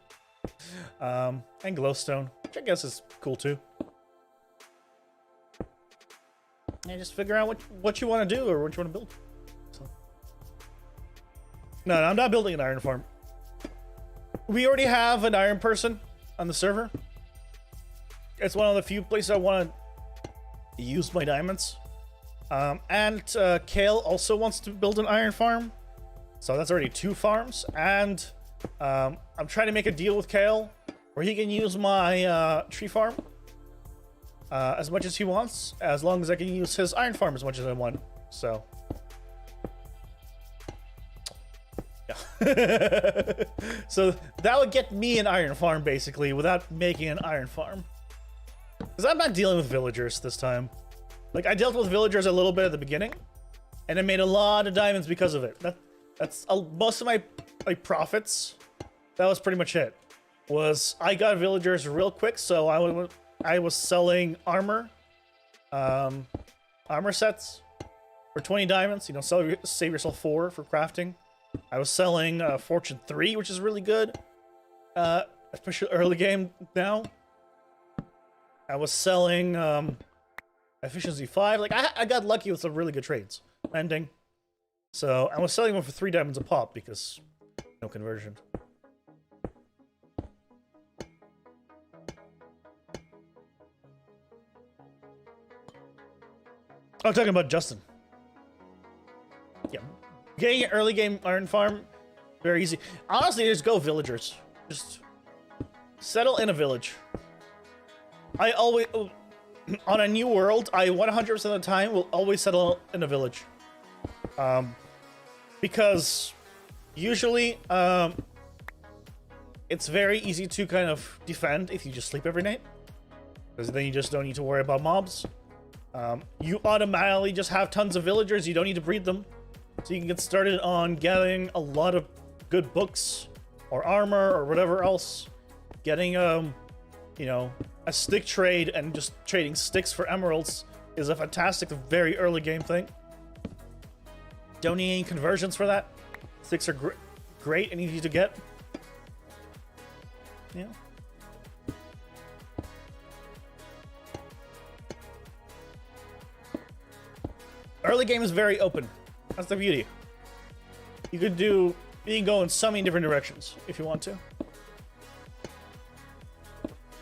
and glowstone, which I guess is cool too. And just figure out what you want to do or what you want to build. So. No, I'm not building an iron farm. We already have an iron person on the server. It's one of the few places I want to use my diamonds. And Kale also wants to build an iron farm. So that's already 2 farms. And I'm trying to make a deal with Kale where he can use my tree farm as much as he wants, as long as I can use his iron farm as much as I want. So yeah. So that would get me an iron farm basically without making an iron farm. Because I'm not dealing with villagers this time. Like, I dealt with villagers a little bit at the beginning, and I made a lot of diamonds because of it. That's most of my profits. That was pretty much it. I got villagers real quick, so I was selling armor sets for 20 diamonds. You know, save yourself 4 for crafting. I was selling Fortune 3, which is really good, especially early game now. I was selling Efficiency 5. Like, I got lucky with some really good trades. Mending. So, I was selling them for 3 diamonds a pop because no conversion. I'm talking about Justin. Yeah. Getting an early game iron farm, very easy. Honestly, just go villagers. Just settle in a village. I always... On a new world, I 100% of the time will always settle in a village. Because usually it's very easy to kind of defend if you just sleep every night. Because then you just don't need to worry about mobs. You automatically just have tons of villagers, you don't need to breed them. So you can get started on getting a lot of good books or armor or whatever else. Getting you know, a stick trade and just trading sticks for emeralds is a fantastic, very early game thing. Don't need any conversions for that. Sticks are great and easy to get. Yeah. Early game is very open. That's the beauty. You can go in so many different directions if you want to.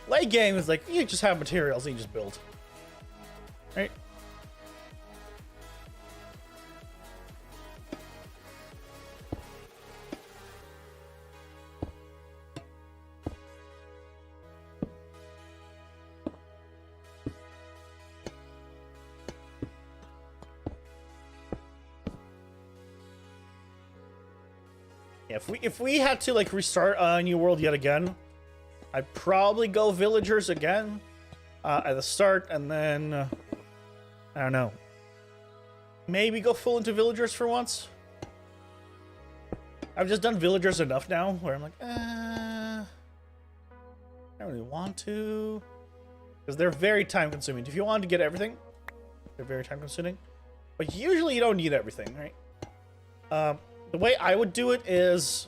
Late game is like, you just have materials and you just build. Right? Yeah, if we had to like restart a new world yet again, I'd probably go villagers again at the start, and then I don't know, maybe go full into villagers for once. I've just done villagers enough now where I'm like, I don't really want to, because they're very time consuming. If you want to get everything, they're very time consuming, but usually you don't need everything, right? The way I would do it is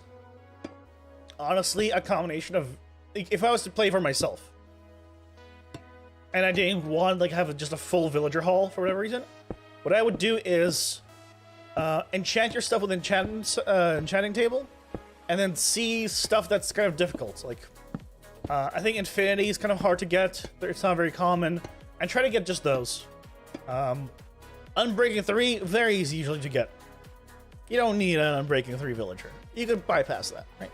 honestly a combination of, if I was to play for myself and I didn't want like have just a full villager hall for whatever reason, what I would do is enchant your stuff with enchanting table, and then see stuff that's kind of difficult. Like I think infinity is kind of hard to get. It's not very common, and try to get just those. Unbreaking 3, very easy usually to get. You don't need an Unbreaking 3 villager. You can bypass that, right?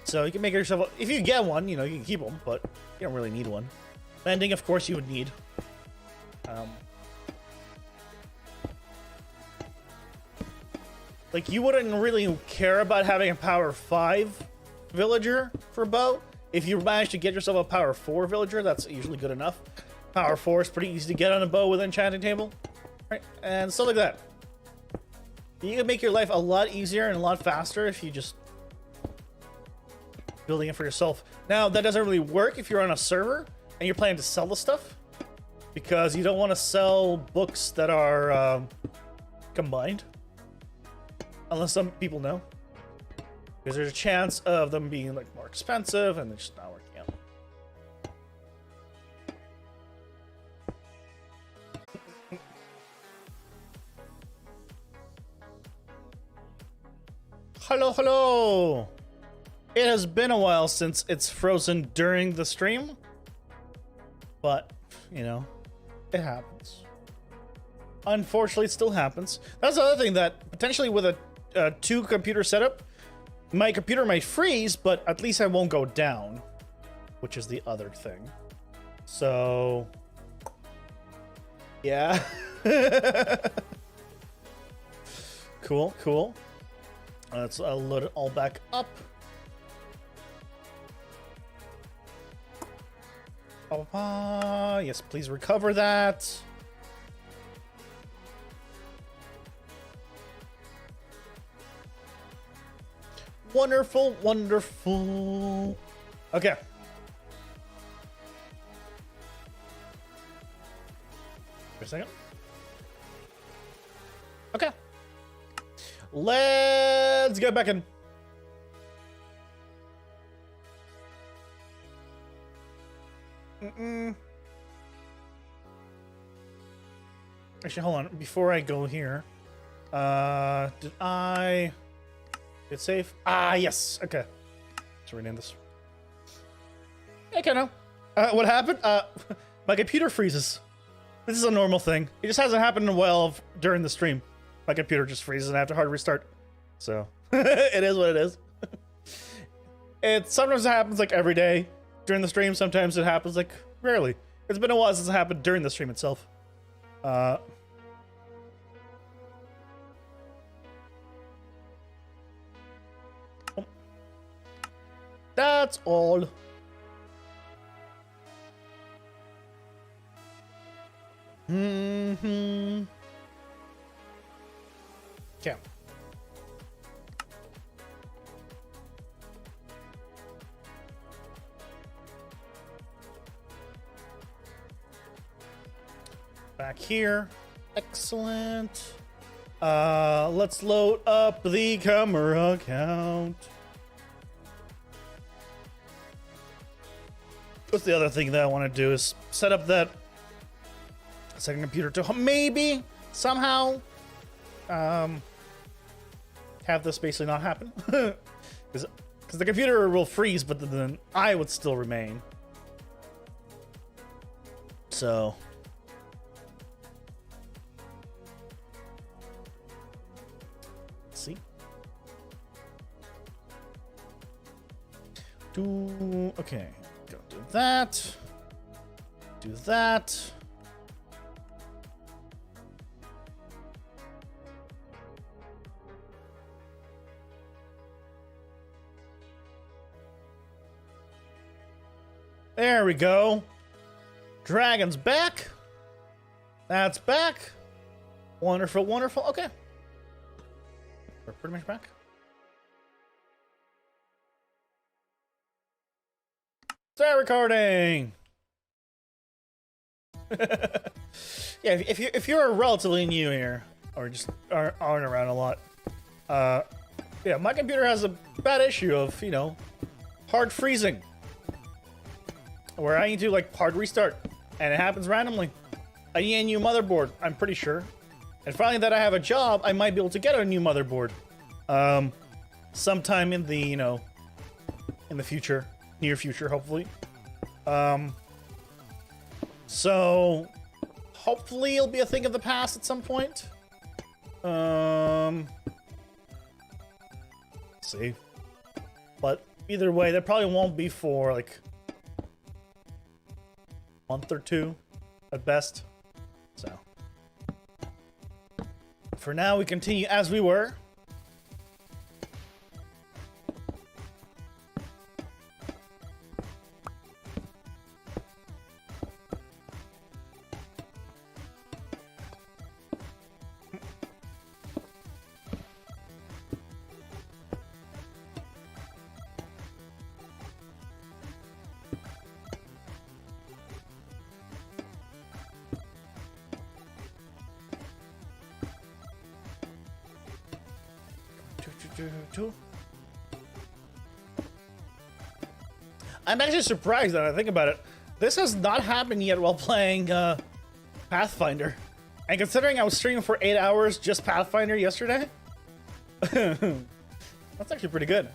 So you can make yourself... If you get one, you know, you can keep them, but you don't really need one. Mending, of course, you would need. Like, you wouldn't really care about having a power 5 villager for bow. If you manage to get yourself a power 4 villager, that's usually good enough. Power 4 is pretty easy to get on a bow with enchanting table. Right? And stuff like that. You can make your life a lot easier and a lot faster if you just building it for yourself. Now, that doesn't really work if you're on a server and you're planning to sell the stuff. because you don't want to sell books that are combined, unless some people know, because there's a chance of them being like more expensive and they're just not working out. Hello, hello. It has been a while since it's frozen during the stream, but you know, it happens. Unfortunately, it still happens. That's the other thing, that potentially with a two computer setup, my computer might freeze, but at least I won't go down, which is the other thing. So, yeah. Cool, cool. Let's load it all back up. Yes, please recover that. Wonderful, wonderful. Okay. Wait a second. Okay. Let's get back in. Actually, hold on. Before I go here, did I hit save? Ah, yes. Okay. Let's rename this. Okay, no. What happened? My computer freezes. This is a normal thing. It just hasn't happened in a while during the stream. My computer just freezes and I have to hard restart. So, it is what it is. It sometimes happens like every day during the stream. Sometimes it happens like rarely. It's been a while since it happened during the stream itself. That's all. Okay. Back here. Excellent. Let's load up the camera account. What's the other thing that I want to do is set up that second computer to maybe somehow have this basically not happen. Because the computer will freeze, but then I would still remain. So let's see. Okay. Go do that. Do that. There we go. Dragon's back. That's back. Wonderful, wonderful. Okay. We're pretty much back. Start recording. Yeah, if you're relatively new here, or just aren't around a lot, yeah, my computer has a bad issue of, you know, hard freezing, where I need to like hard restart, and it happens randomly. I need a new motherboard, I'm pretty sure. And finally, that I have a job, I might be able to get a new motherboard, sometime in the, you know, in the future, near future, hopefully. So hopefully it'll be a thing of the past at some point. See, but either way, that probably won't be for like a month or two at best. So for now, we continue as we were. I'm actually surprised that I think about it. This has not happened yet while playing Pathfinder. And considering I was streaming for 8 hours just Pathfinder yesterday, that's actually pretty good.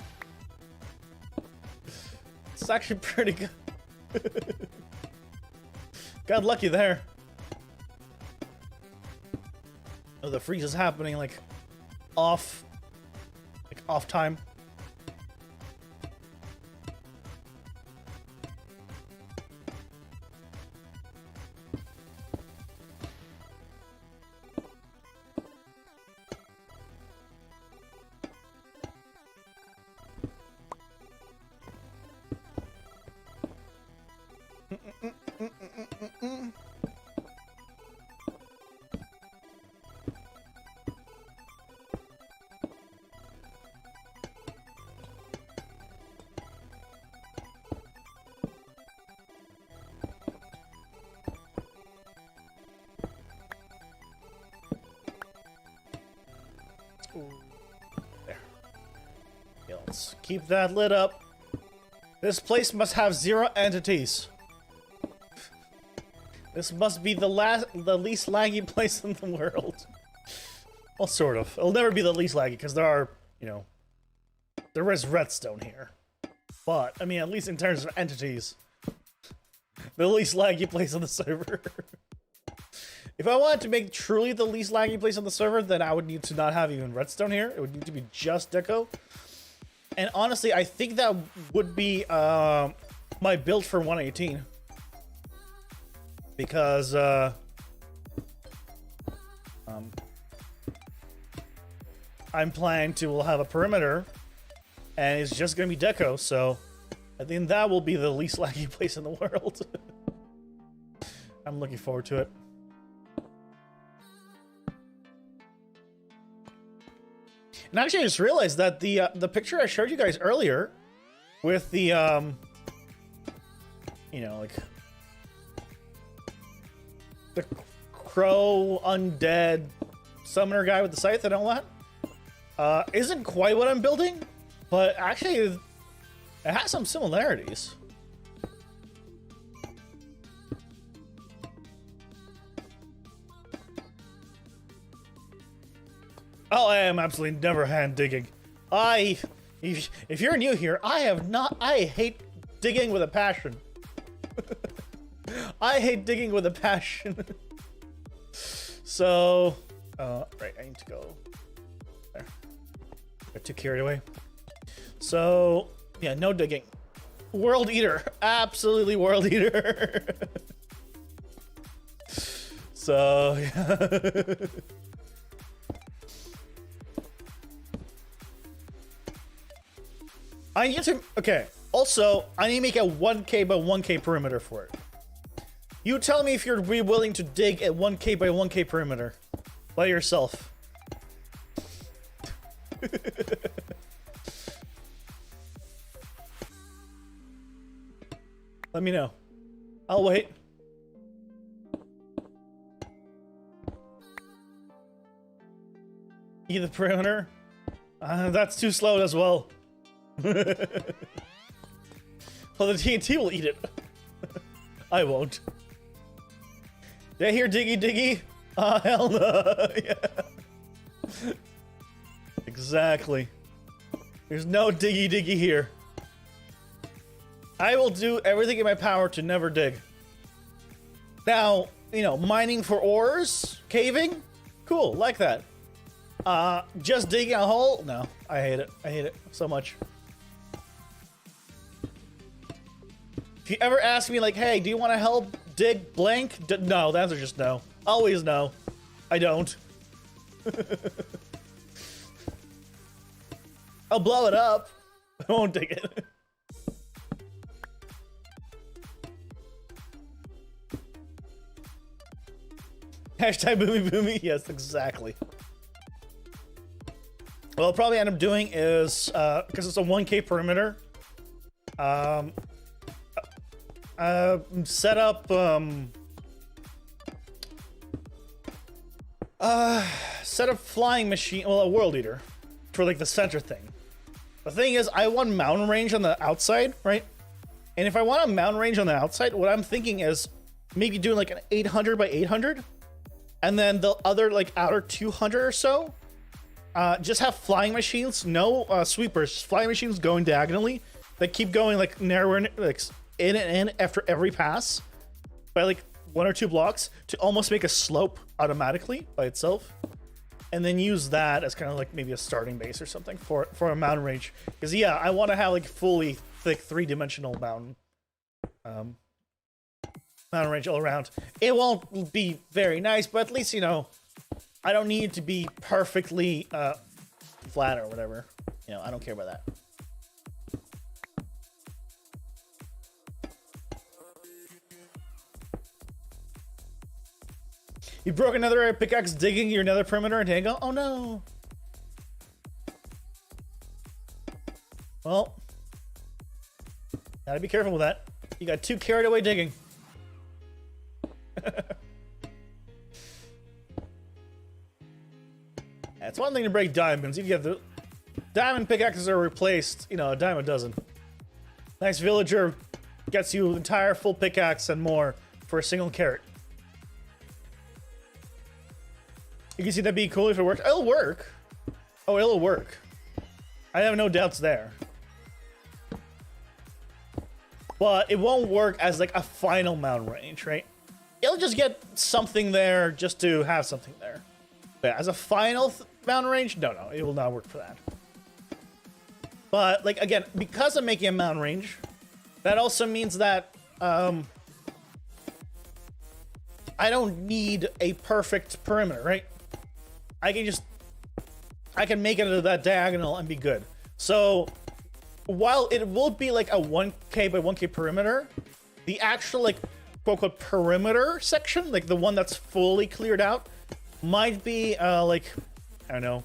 It's actually pretty good. Got lucky there. Oh, the freeze is happening like off time. There. Okay, let's keep that lit up. This place must have 0 entities. This must be the least laggy place in the world. Well, sort of. It'll never be the least laggy because there are, you know, there is redstone here. But I mean, at least in terms of entities, the least laggy place on the server. If I wanted to make truly the least laggy place on the server, then I would need to not have even redstone here. It would need to be just deco. And honestly, I think that would be my build for 118. Because I'm planning to have a perimeter, and it's just going to be deco, so I think that will be the least laggy place in the world. I'm looking forward to it. And actually, I just realized that the picture I showed you guys earlier with the you know, like the crow undead summoner guy with the scythe and all that isn't quite what I'm building, but actually it has some similarities. Oh, I am absolutely never hand digging. If you're new here, I hate digging with a passion. I hate digging with a passion. So, right, I need to go there. Got too carried away. So, yeah, no digging. World Eater, absolutely World Eater. So, yeah. I need to, okay, also, I need to make a 1K by 1K perimeter for it. You tell me if you're willing to dig a 1K by 1K perimeter by yourself. Let me know. I'll wait. Eat the perimeter? That's too slow as well. Well, the TNT will eat it. I won't. Did I hear diggy diggy? Ah, hell no. Yeah. Exactly. There's no diggy diggy here. I will do everything in my power to never dig. Now, you know, mining for ores, caving, cool, like that. Just digging a hole? No, I hate it. I hate it so much. If you ever ask me, like, hey, do you want to help dig blank? No, the answer is just no. Always no. I don't. I'll blow it up. I won't dig it. Hashtag boomy boomy. Yes, exactly. What I'll probably end up doing is, because it's a 1K perimeter, set up, set up flying machine, well, a world eater. for like the center thing. The thing is, I want mountain range on the outside, right? And if I want a mountain range on the outside, what I'm thinking is maybe doing like an 800 by 800, and then the other like outer 200 or so, just have flying machines, no sweepers, flying machines going diagonally that keep going like narrower, like in and in after every pass by like 1 or 2 blocks to almost make a slope automatically by itself. And then use that as kind of like maybe a starting base or something for a mountain range. Because yeah, I want to have like fully thick 3-dimensional mountain range all around. It won't be very nice, but at least, you know, I don't need it to be perfectly flat or whatever. You know, I don't care about that. You broke another pickaxe digging your nether perimeter in Tango? Oh no. Well, gotta be careful with that. You got too carried away digging. It's one thing to break diamonds. If you get the diamond pickaxes are replaced, you know, a dime a dozen. Nice villager gets you an entire full pickaxe and more for a single carrot. You can see that'd be cool if it worked. It'll work. Oh, it'll work. I have no doubts there. But it won't work as like a final mountain range, right? It'll just get something there just to have something there. But as a final mountain range, no, it will not work for that. But like again, because I'm making a mountain range, that also means that I don't need a perfect perimeter, right? I can make it into that diagonal and be good. So while it will be like a 1K by 1K perimeter, the actual like quote unquote perimeter section, like the one that's fully cleared out, might be like, I don't know,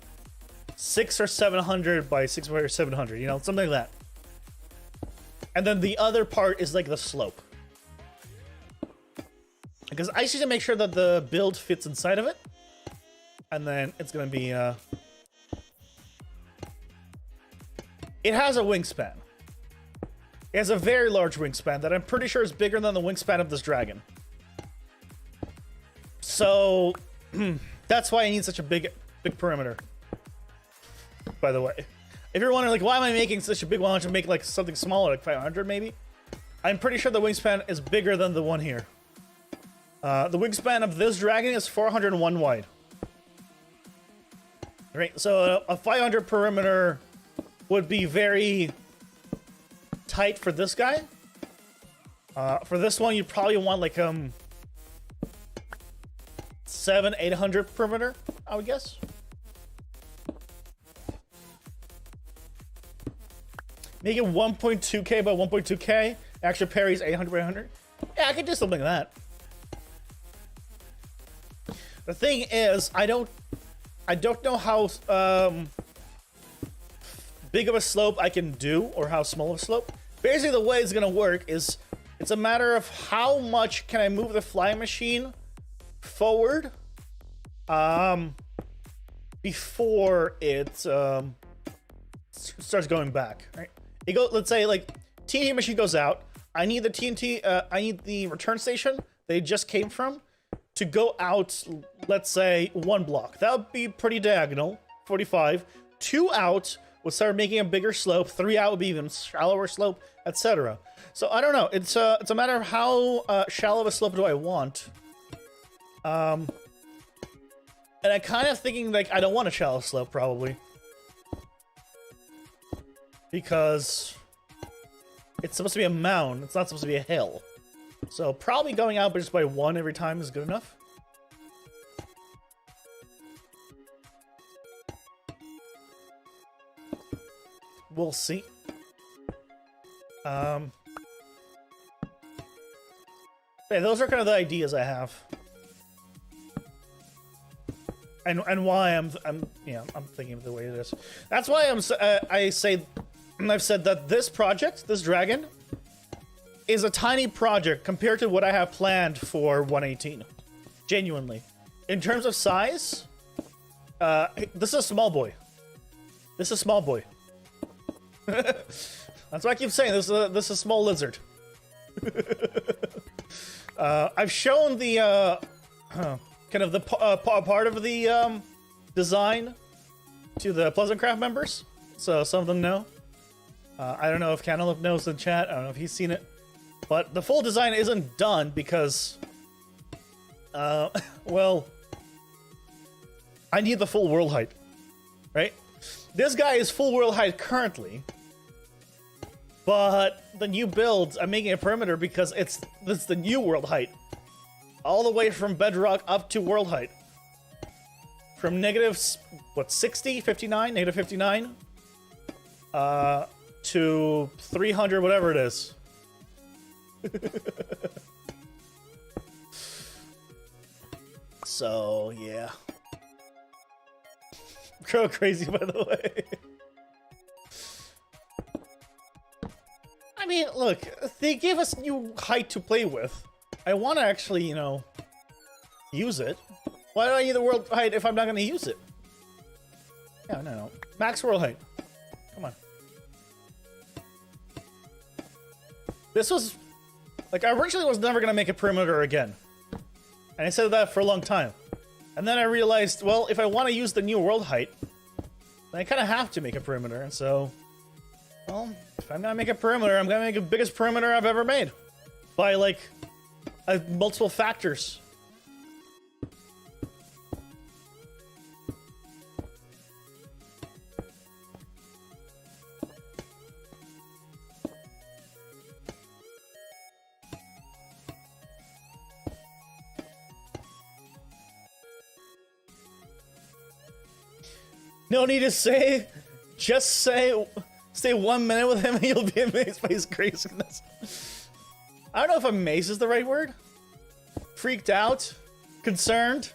600 or 700 by 600 or 700, you know, something like that. And then the other part is like the slope. Because I just need to make sure that the build fits inside of it. And then it's gonna be it has a wingspan. It has a very large wingspan that I'm pretty sure is bigger than the wingspan of this dragon. So that's why I need such a big perimeter. By the way, if you're wondering like why am I making such a big one, I should make like something smaller, like 500 maybe. I'm pretty sure the wingspan is bigger than the one here. The wingspan of this dragon is 401 wide. Right, so a 500 perimeter would be very tight for this guy. For this one, you probably want like 700-800 perimeter, I would guess. Make it 1.2K by 1.2K. Extra parries 800 by 800. Yeah, I could do something like that. The thing is, I don't know how big of a slope I can do or how small of a slope. Basically, the way it's gonna work is it's a matter of how much can I move the flying machine forward before it starts going back. Right? Let's say like TNT machine goes out. I need the TNT. I need the return station they just came from to go out, let's say 1 block. That would be pretty diagonal, 45. 2 out would start making a bigger slope. 3 out would be even shallower slope, etc. So I don't know. It's a matter of how shallow of a slope do I want. And I'm kind of thinking like I don't want a shallow slope probably, because it's supposed to be a mound. It's not supposed to be a hill. So probably going out just by 1 every time is good enough. We'll see. Yeah, those are kind of the ideas I have, and why I'm thinking of the way it is. That's why I've said that this project, this dragon, is a tiny project compared to what I have planned for 118. Genuinely. In terms of size, this is a small boy. This is small boy. That's what I keep saying. This is a small lizard. I've shown the kind of the part of the design to the PleasantCraft members, so some of them know. I don't know if Cantaloupe knows in chat. I don't know if he's seen it, but the full design isn't done because, well, I need the full world height, right? This guy is full world height currently, but the new builds, I'm making a perimeter because it's the new world height. All the way from bedrock up to world height. From negative, what, 60, 59, negative 59? To 300, whatever it is. So, yeah. Go crazy, by the way. I mean, look, they gave us new height to play with. I want to actually, you know, use it. Why do I need the world height if I'm not going to use it? Yeah, no. Max world height. Come on. This was... Like, I originally was never going to make a perimeter again. And I said that for a long time. And then I realized, well, if I want to use the new world height, then I kind of have to make a perimeter. And so, well, if I'm going to make a perimeter, I'm going to make the biggest perimeter I've ever made. By, like... multiple factors. No need to say, just stay 1 minute with him and you'll be amazed by his craziness. I don't know if amazed is the right word. Freaked out? Concerned?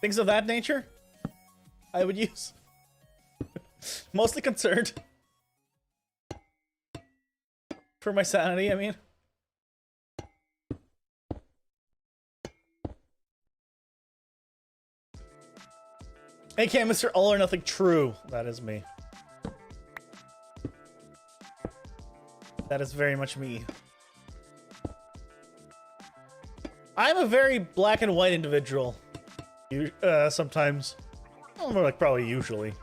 Things of that nature? I would use. Mostly concerned. For my sanity, I mean. AK Mr. All or Nothing True. That is me. That is very much me. I'm a very black and white individual. Sometimes. Well, more like probably usually.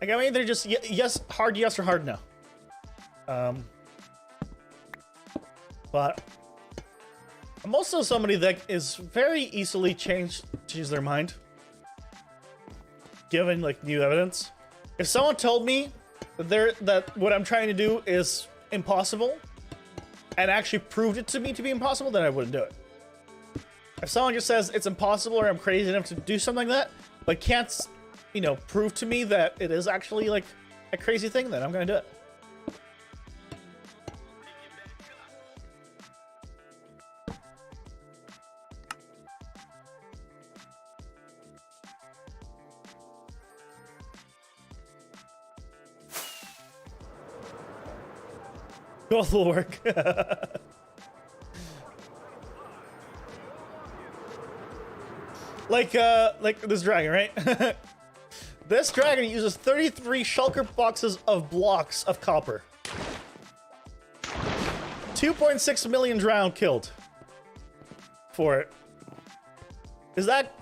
Like, I'm either just yes or hard no. But I'm also somebody that is very easily change their mind. Given, like, new evidence. If someone told me that what I'm trying to do is impossible, and actually proved it to me to be impossible, then I wouldn't do it. If someone just says it's impossible or I'm crazy enough to do something like that, but can't, you know, prove to me that it is actually, like, a crazy thing, then I'm gonna do it. Both will work. like this dragon, right? This dragon uses 33 shulker boxes of blocks of copper. 2.6 million drowned killed for it. Is that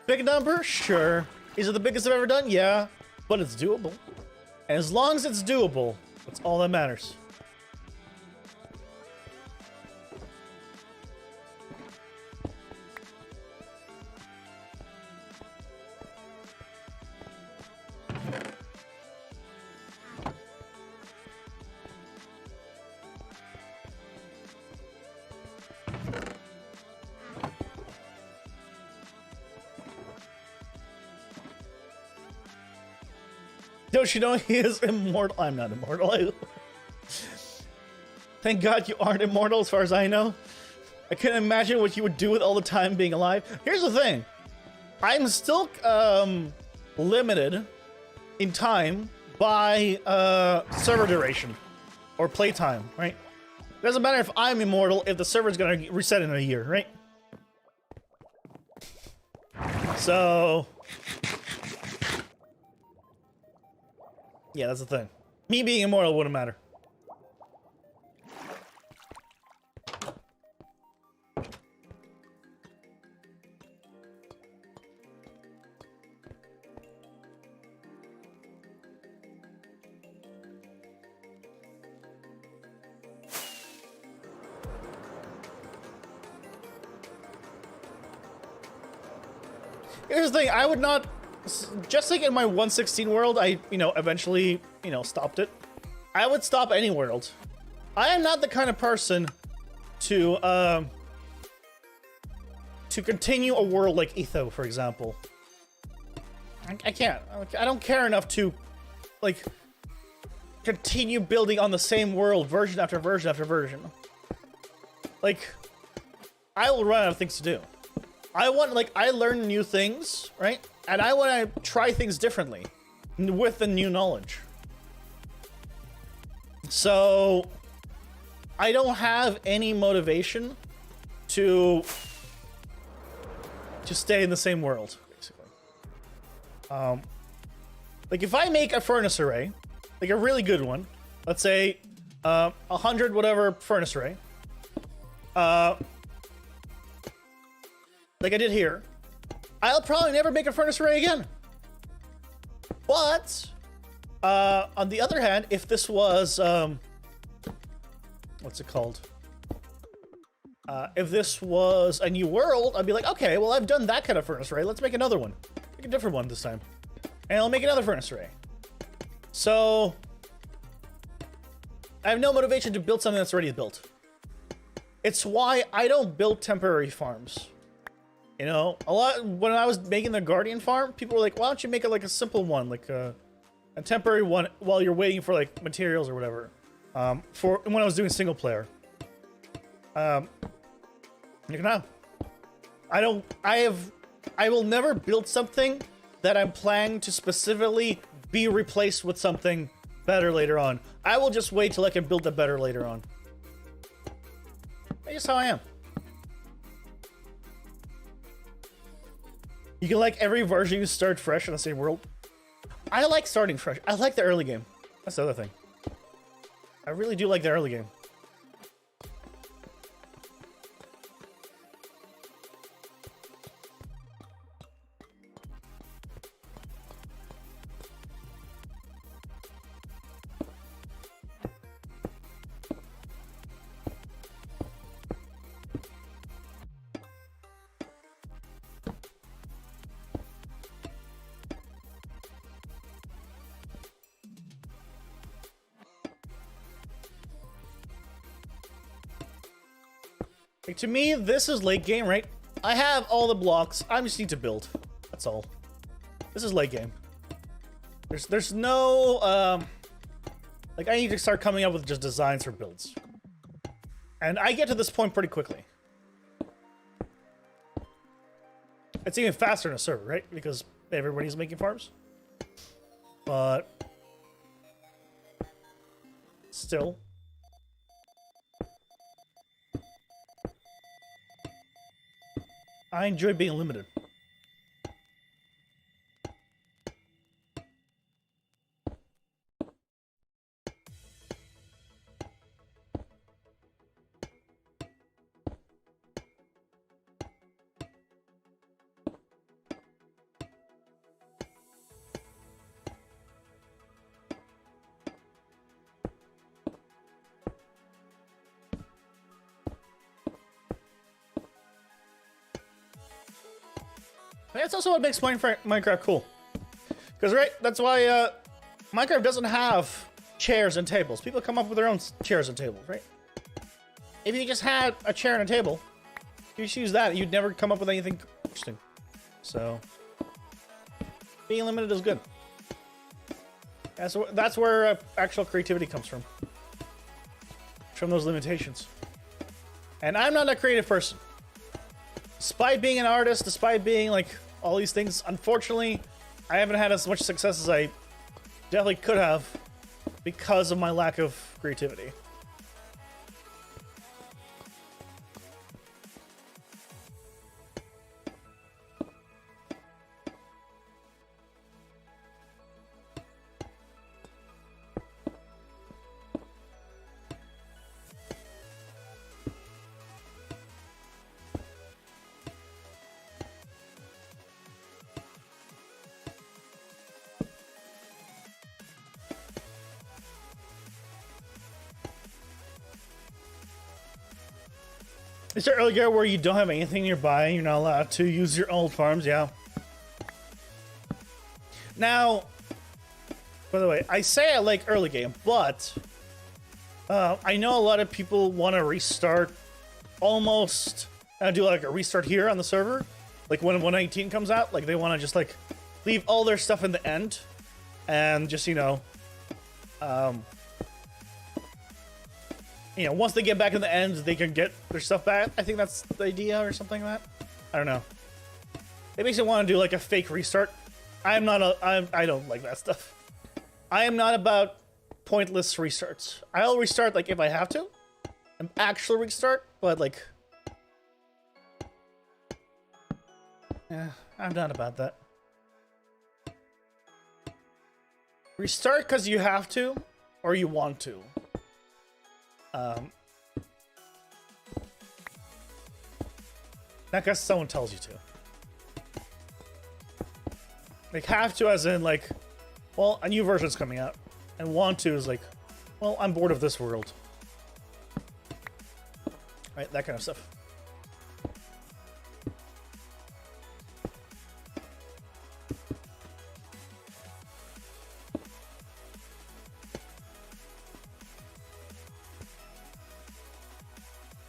big number? Sure. Is it the biggest I've ever done? Yeah, but it's doable. And as long as it's doable, that's all that matters. Don't you know he is immortal? I'm not immortal. Thank God you aren't immortal as far as I know. I couldn't imagine what you would do with all the time being alive. Here's the thing. I'm still limited in time by server duration or playtime, right? Doesn't matter if I'm immortal if the server's gonna reset in a year, right? So, yeah, that's the thing. Me being immortal wouldn't matter. Here's the thing, I would not, just like in my 116 world, I, eventually, stopped it. I would stop any world. I am not the kind of person to continue a world like Etho, for example. I can't. I don't care enough to, like, continue building on the same world, version after version after version. Like, I will run out of things to do. I learn new things, right? And I want to try things differently with the new knowledge. So, I don't have any motivation to stay in the same world, basically. Like, if I make a furnace array, like a really good one, let's say 100 whatever furnace array, like I did here, I'll probably never make a furnace array again. But, on the other hand, if this was, what's it called? If this was a new world, I'd be like, okay, well, I've done that kind of furnace array. Let's make another one. Make a different one this time. And I'll make another furnace array. So, I have no motivation to build something that's already built. It's why I don't build temporary farms. You know, when I was making the Guardian farm, people were like, why don't you make it like a simple one, like a temporary one while you're waiting for like materials or whatever. For when I was doing single player. You know, I will never build something that I'm planning to specifically be replaced with something better later on. I will just wait till I can build it better later on. That's just how I am. You can like every version you start fresh in the same world. I like starting fresh. I like the early game. That's the other thing. I really do like the early game. Like, to me, this is late game, right? I have all the blocks. I just need to build. That's all. This is late game. There's no, like, I need to start coming up with just designs for builds. And I get to this point pretty quickly. It's even faster in a server, right? Because everybody's making farms. But still. I enjoy being limited. That's also what makes Minecraft cool. Because, right, that's why Minecraft doesn't have chairs and tables. People come up with their own chairs and tables, right? If you just had a chair and a table, if you just use that, you'd never come up with anything interesting. So, being limited is good. That's where actual creativity comes from. From those limitations. And I'm not a creative person. Despite being an artist, despite being, like, all these things, unfortunately, I haven't had as much success as I definitely could have because of my lack of creativity. Is there earlier where you don't have anything nearby and you're not allowed to use your old farms? Yeah. Now, by the way, I say I like early game, but I know a lot of people want to restart almost, do like a restart here on the server. Like when 118 comes out, like they want to just like leave all their stuff in the end and just, once they get back in the end, they can get their stuff back. I think that's the idea or something like that. I don't know. It makes me want to do like a fake restart. I don't like that stuff. I am not about pointless restarts. I'll restart like if I have to. An actual restart, but like... yeah, I'm not about that. Restart because you have to, or you want to. Not because someone tells you to. Like, have to as in, like, well, a new version's coming out. And want to is like, well, I'm bored of this world. Right, that kind of stuff.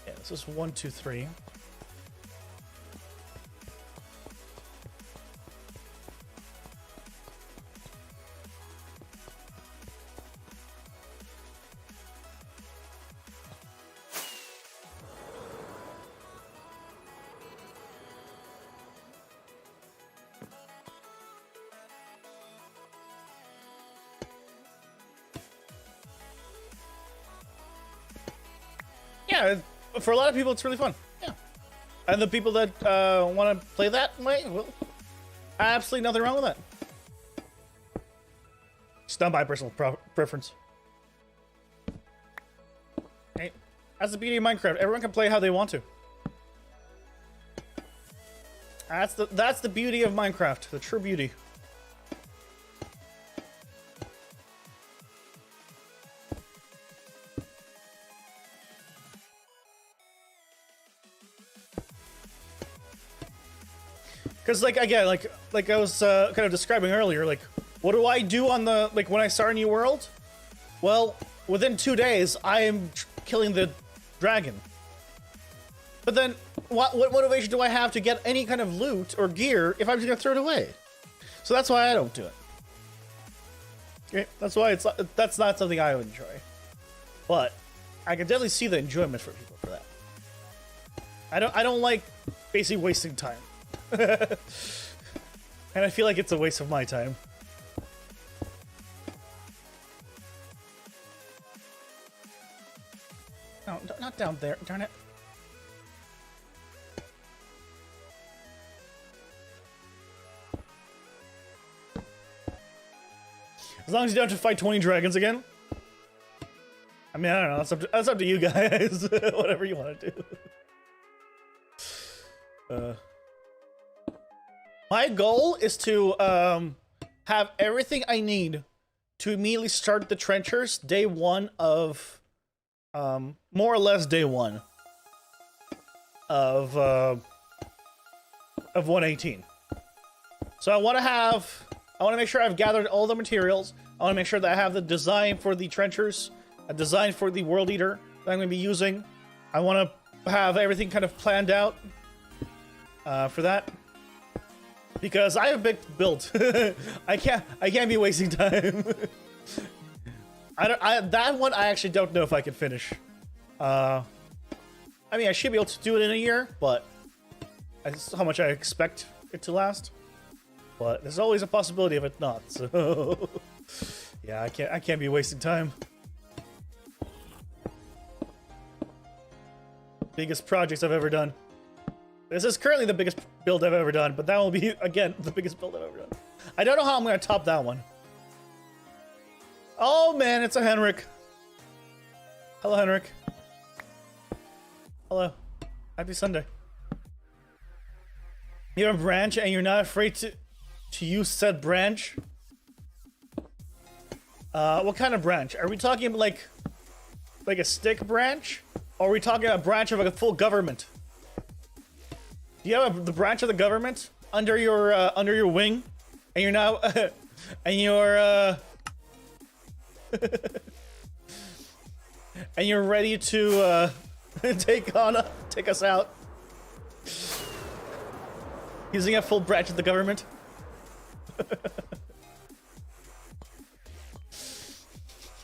Yeah, this is 1, 2, 3. Yeah, for a lot of people, it's really fun. Yeah. And the people that want to play that way, well, absolutely nothing wrong with that. It's not my personal preference. Hey, that's the beauty of Minecraft. Everyone can play how they want to. That's the beauty of Minecraft. The true beauty. Because, like, again, like I was kind of describing earlier, like, what do I do on the, like, when I start a new world? Well, within 2 days, I am killing the dragon. But then, what motivation do I have to get any kind of loot or gear if I'm just gonna throw it away? So that's why I don't do it. Okay, that's why that's not something I would enjoy. But I can definitely see the enjoyment for people for that. I don't like basically wasting time. And I feel like it's a waste of my time. No, not down there. Darn it. As long as you don't have to fight 20 dragons again. I mean, I don't know. That's up to you guys. Whatever you want to do. My goal is to have everything I need to immediately start the trenchers day one of, more or less day one of 118. So I want to make sure I've gathered all the materials. I want to make sure that I have the design for the trenchers, a design for the world eater that I'm going to be using. I want to have everything kind of planned out for that. Because I have a big build. I can't be wasting time. That one I actually don't know if I can finish. I mean, I should be able to do it in a year, but that's how much I expect it to last. But there's always a possibility of it not. So yeah, I can't be wasting time. Biggest projects I've ever done. This is currently the biggest build I've ever done, but that will be, again, the biggest build I've ever done. I don't know how I'm going to top that one. Oh, man, it's a Henrik. Hello, Henrik. Hello. Happy Sunday. You have a branch and you're not afraid to use said branch? What kind of branch? Are we talking like a stick branch? Or are we talking a branch of like a full government? Do you have the branch of the government under your wing, and you're now and you're and you're ready to take us out using a full branch of the government?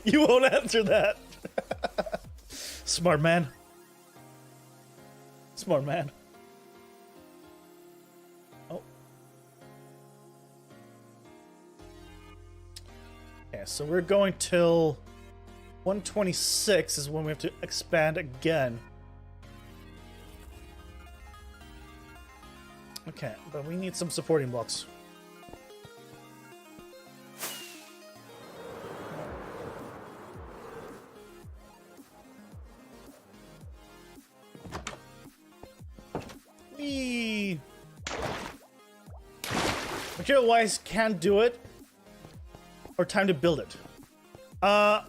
You won't answer that. Smart man. Smart man. Oh. Okay, so we're going till 126 is when we have to expand again. Okay, but we need some supporting blocks. Whee! Material-wise, can't do it. Or time to build it. I'm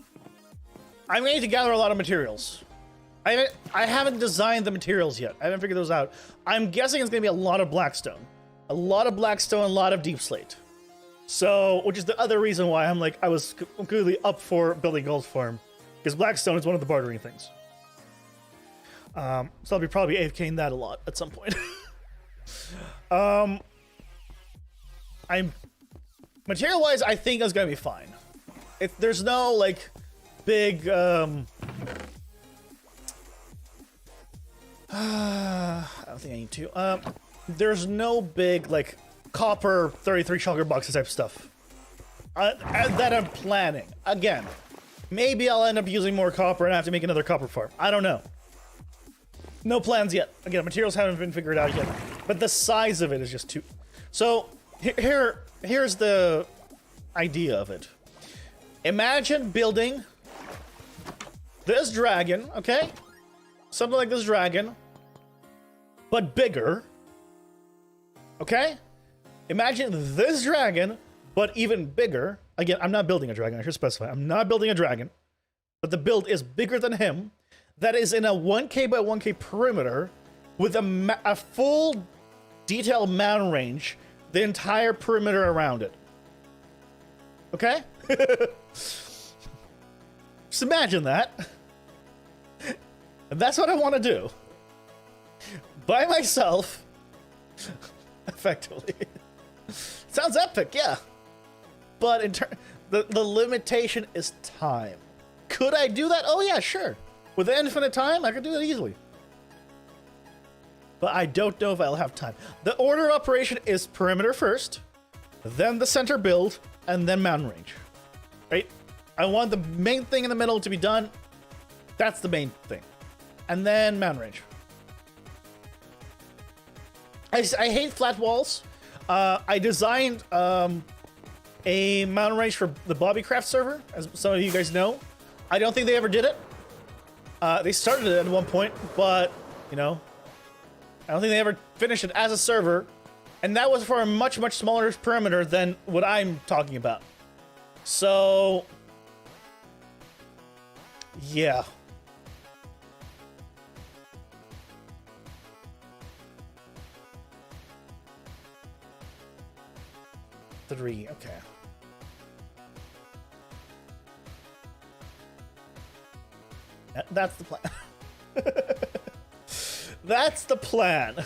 going to need to gather a lot of materials. I haven't designed the materials yet. I haven't figured those out. I'm guessing it's going to be a lot of blackstone. A lot of blackstone, a lot of deep slate. So, which is the other reason why I was completely up for building gold farm. Because blackstone is one of the bartering things. So I'll be probably AFKing that a lot at some point. Material-wise, I think it's going to be fine. There's no, like, big, I don't think I need to. There's no big, like, copper 33 shulker boxes type stuff. That I'm planning. Again, maybe I'll end up using more copper and I have to make another copper farm. I don't know. No plans yet. Again, materials haven't been figured out yet. But the size of it is just too... So, here's the idea of it. Imagine building this dragon, okay? Something like this dragon, but bigger. Okay? Imagine this dragon, but even bigger. Again, I'm not building a dragon, I should specify. I'm not building a dragon, but the build is bigger than him. That is in a 1k by 1k perimeter with a full detailed mountain range, the entire perimeter around it. Okay? Just imagine that. And that's what I want to do. By myself. Effectively. Sounds epic, yeah. But the limitation is time. Could I do that? Oh yeah, sure. With infinite time, I could do that easily. But I don't know if I'll have time. The order of operation is perimeter first, then the center build, and then mountain range. Right? I want the main thing in the middle to be done. That's the main thing. And then mountain range. I hate flat walls. I designed a mountain range for the PleasantCraft server, as some of you guys know. I don't think they ever did it. They started it at one point, but, you know, I don't think they ever finished it as a server. And that was for a much, much smaller perimeter than what I'm talking about. So, yeah. Three, okay. That's the plan. That's the plan.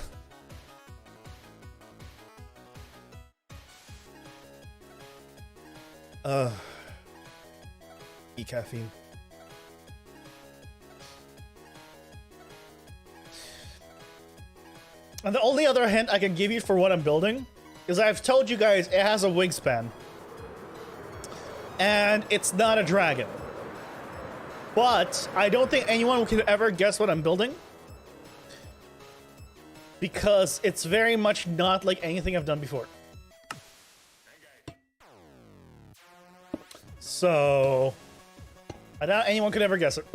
E-caffeine. And the only other hint I can give you for what I'm building is I've told you guys it has a wingspan. And it's not a dragon. But I don't think anyone can ever guess what I'm building. Because it's very much not like anything I've done before. So, I doubt anyone could ever guess it.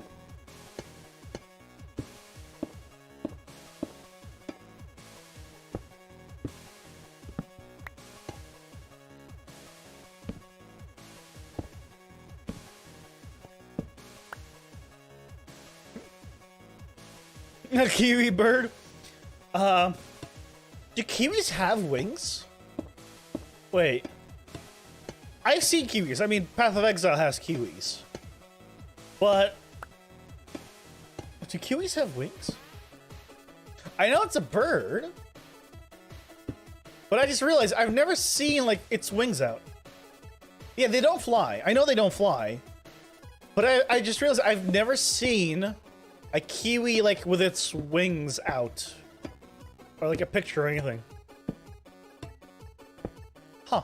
A kiwi bird. Do kiwis have wings? Wait. I've seen kiwis. I mean, Path of Exile has kiwis. But do kiwis have wings? I know it's a bird. But I just realized I've never seen, like, its wings out. Yeah, they don't fly. I know they don't fly. But I just realized I've never seen a kiwi, like, with its wings out. Or, like, a picture or anything. Huh.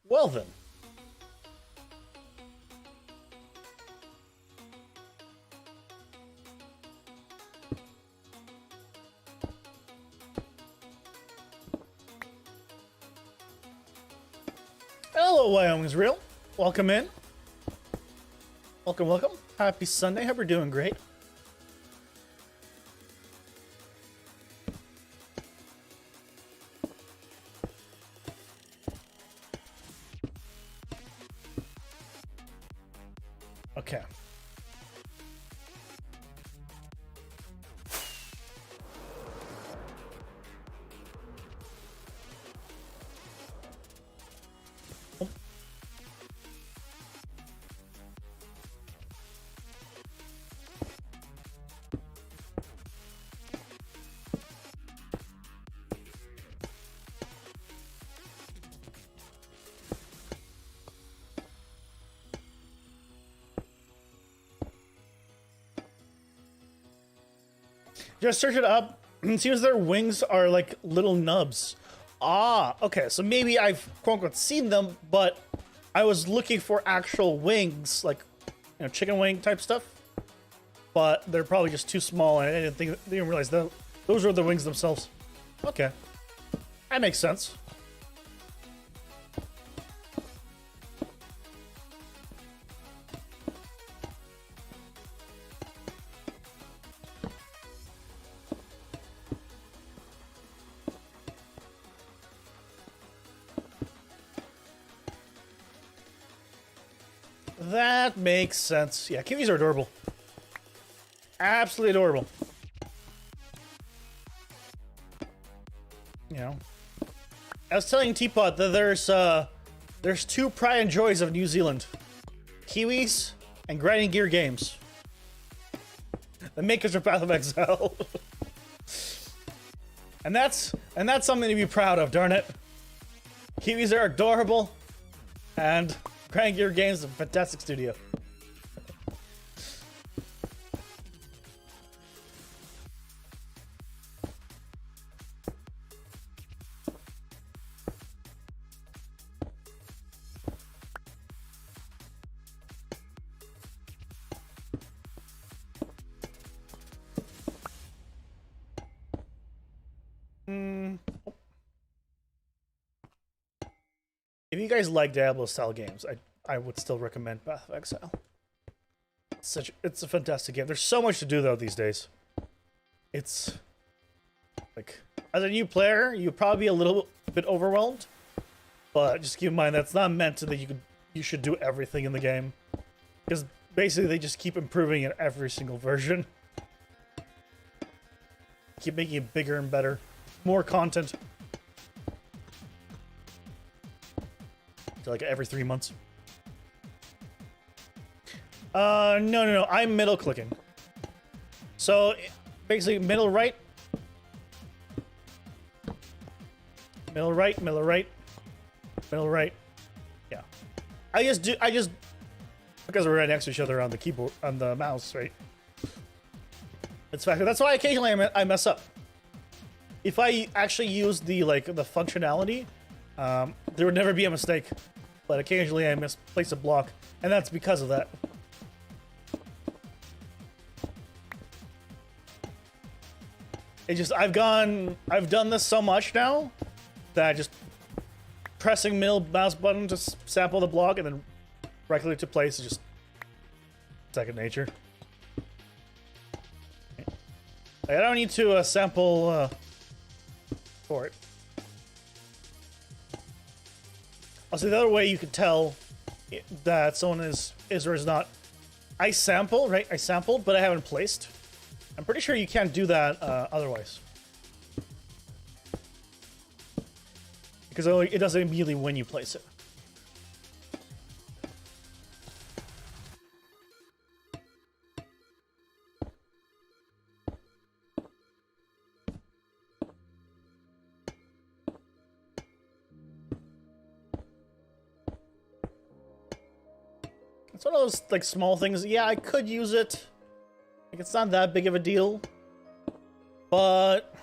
Well, then. Hello, Wyoming's Real. Welcome in. Welcome, welcome. Happy Sunday. Hope you're doing great. Okay. Just search it up. It seems their wings are like little nubs. Ah, okay. So maybe I've quote unquote seen them, but I was looking for actual wings, like, you know, chicken wing type stuff. But they're probably just too small, and I didn't realize that those were the wings themselves. Okay, that makes sense. That makes sense. Yeah, kiwis are adorable. Absolutely adorable. You know, I was telling Teapot that there's two pride and joys of New Zealand: kiwis and grinding gear games. The makers of Path of Exile. and that's something to be proud of. Darn it, kiwis are adorable, and grinding gear games is a fantastic studio. If you guys like Diablo style games, I would still recommend Path of Exile. It's a fantastic game. There's so much to do though these days. It's like, as a new player, you'd probably be a little bit overwhelmed, but just keep in mind that's not meant to that you should do everything in the game, because basically they just keep improving in every single version. Keep making it bigger and better, more content. So like every 3 months. No. I'm middle clicking. So basically middle right. Middle right, middle right. Middle right. Yeah. I just because we're right next to each other on the keyboard, on the mouse, right? It's fact. That's why occasionally I mess up. If I actually use the functionality, there would never be a mistake. But occasionally I misplace a block, and that's because of that. It just I've done this so much now that just pressing middle mouse button to sample the block and then right click to place is just second nature. I don't need to sample for it. Also, the other way you can tell that someone is or is not I sampled, right? I sampled, but I haven't placed. I'm pretty sure you can't do that otherwise. Because it does it immediately when you place it. It's one of those, like, small things. Yeah, I could use it. Like, it's not that big of a deal. But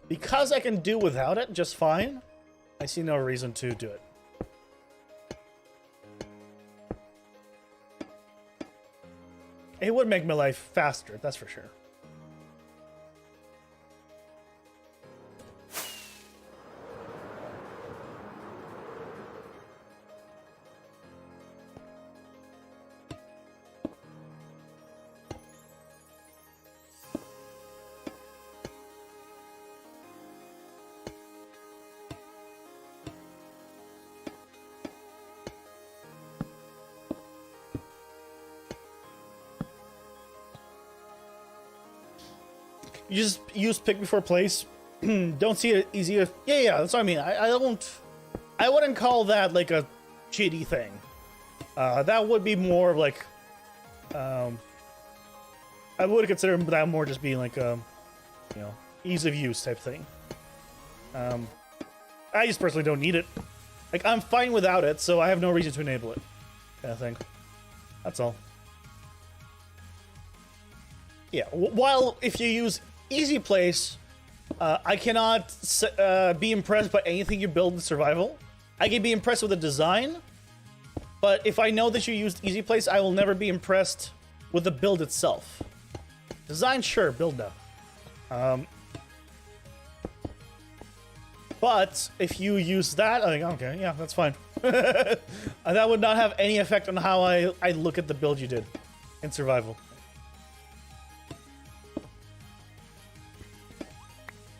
because I can do without it just fine, I see no reason to do it. It would make my life faster, that's for sure. You just use pick before place. Don't see it easy. Yeah, that's what I mean. I wouldn't call that like a cheaty thing. That would be more of like, I would consider that more just being like you know, ease of use type thing. I just personally don't need it. Like, I'm fine without it, so I have no reason to enable it, kind of thing. That's all. Yeah, while if you use easy place, I cannot be impressed by anything you build in survival. I can be impressed with the design, but if I know that you used easy place, I will never be impressed with the build itself. Design, sure, build no. But if you use that, I think, okay, yeah, that's fine. That would not have any effect on how I look at the build you did in survival.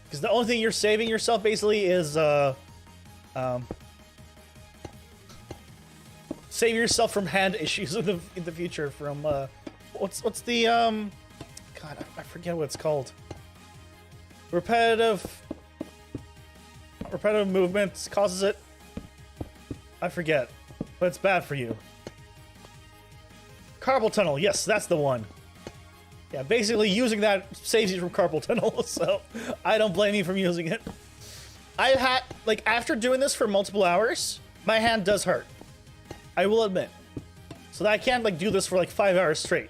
Because the only thing you're saving yourself basically is save yourself from hand issues in the future. From what's the God, I forget what it's called. Repetitive movement causes it. I forget, but it's bad for you. Carpal tunnel, yes, that's the one. Yeah, basically using that saves you from carpal tunnel, so I don't blame you from using it. I had, like, after doing this for multiple hours, my hand does hurt. I will admit. So that I can't, like, do this for, like, 5 hours straight.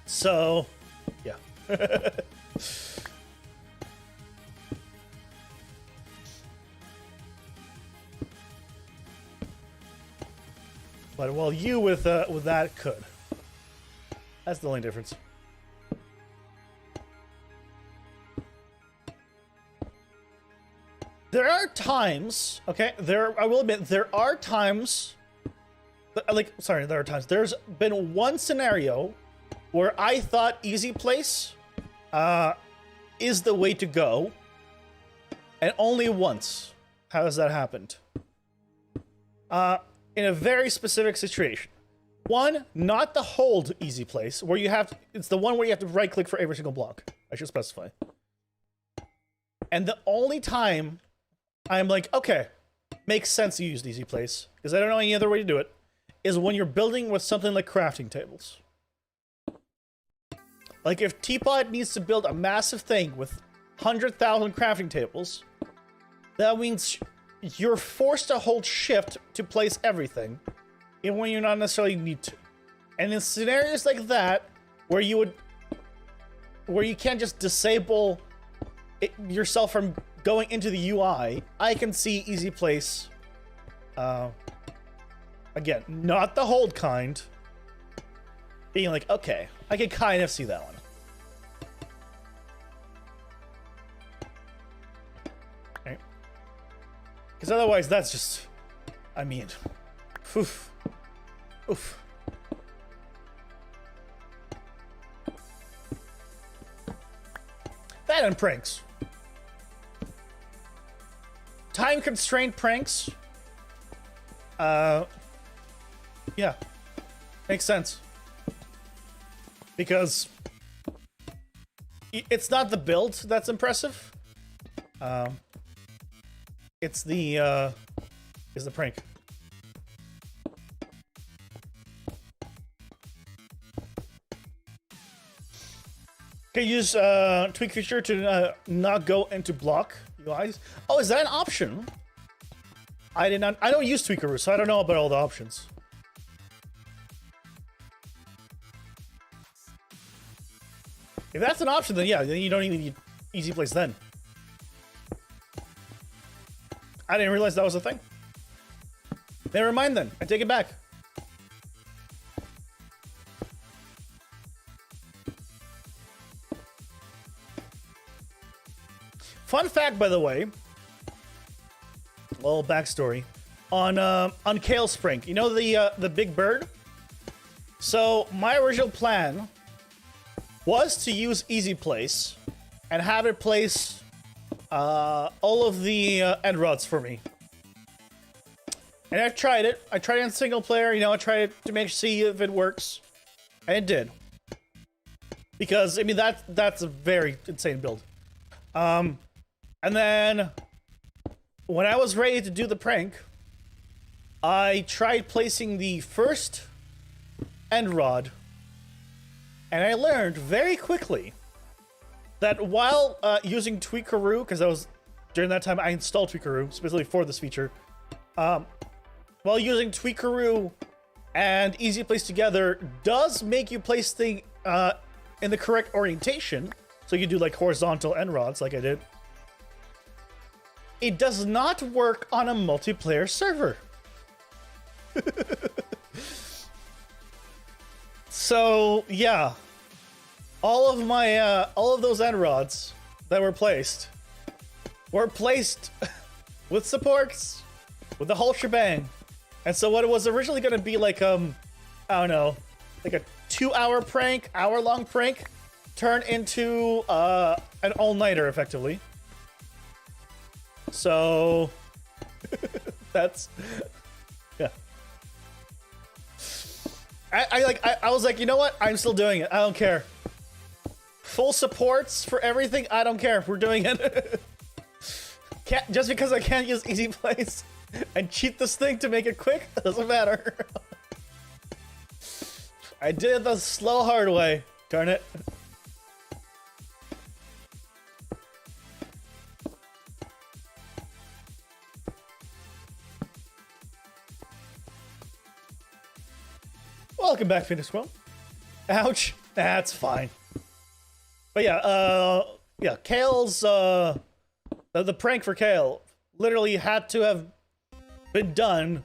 So, yeah. But, well, you with that could. That's the only difference. There are times, okay, I will admit, there are times, there's been one scenario where I thought easy place is the way to go, and only once has that happened. In a very specific situation. One, not the hold easy place, where you have, it's the one where you have to right click for every single block. I should specify. And the only time I'm like, okay, makes sense to use easy place, because I don't know any other way to do it, is when you're building with something like crafting tables. Like if Teapot needs to build a massive thing with 100,000 crafting tables, that means you're forced to hold shift to place everything, even when you not necessarily need to. And in scenarios like that, where you can't just disable yourself from going into the UI, I can see easy place. Again, not the hold kind. Being like, okay, I can kind of see that one. Okay. Because otherwise, that's just, I mean, oof. Oof. That and pranks. Time constrained pranks. Yeah. Makes sense. Because it's not the build that's impressive. It's the prank. Can you use tweak feature to not go into block UIs? Oh, is that an option? I don't use Tweakeroo, so I don't know about all the options. If that's an option, then yeah, then you don't even need easy place then. I didn't realize that was a thing. Never mind then. I take it back. Fun fact, by the way, a little backstory on Kale Spring. You know the big bird? So my original plan was to use Easy Place and have it place all of the end rods for me. And I've tried it. I tried it in single player. You know, I tried it to see if it works, and it did. Because I mean that's a very insane build. And then when I was ready to do the prank, I tried placing the first end rod, and I learned very quickly that while using Tweakeroo, because that was during that time I installed Tweakeroo specifically for this feature, while using Tweakeroo and Easy Place together does make you place things in the correct orientation, so you do like horizontal end rods like I did. It does not work on a multiplayer server. So yeah, all of those end rods that were placed with supports, with the whole shebang. And so what it was originally going to be like I don't know, like a 2-hour prank, hour-long prank, turned into an all-nighter effectively. So that's yeah. I was like, you know what? I'm still doing it. I don't care. Full supports for everything. I don't care. We're doing it. Just because I can't use Easy Place and cheat this thing to make it quick doesn't matter. I did it the slow hard way. Darn it. Welcome back, Phoenix Squirrel. Ouch. That's fine. But yeah, yeah, Kale's, the prank for Kale literally had to have been done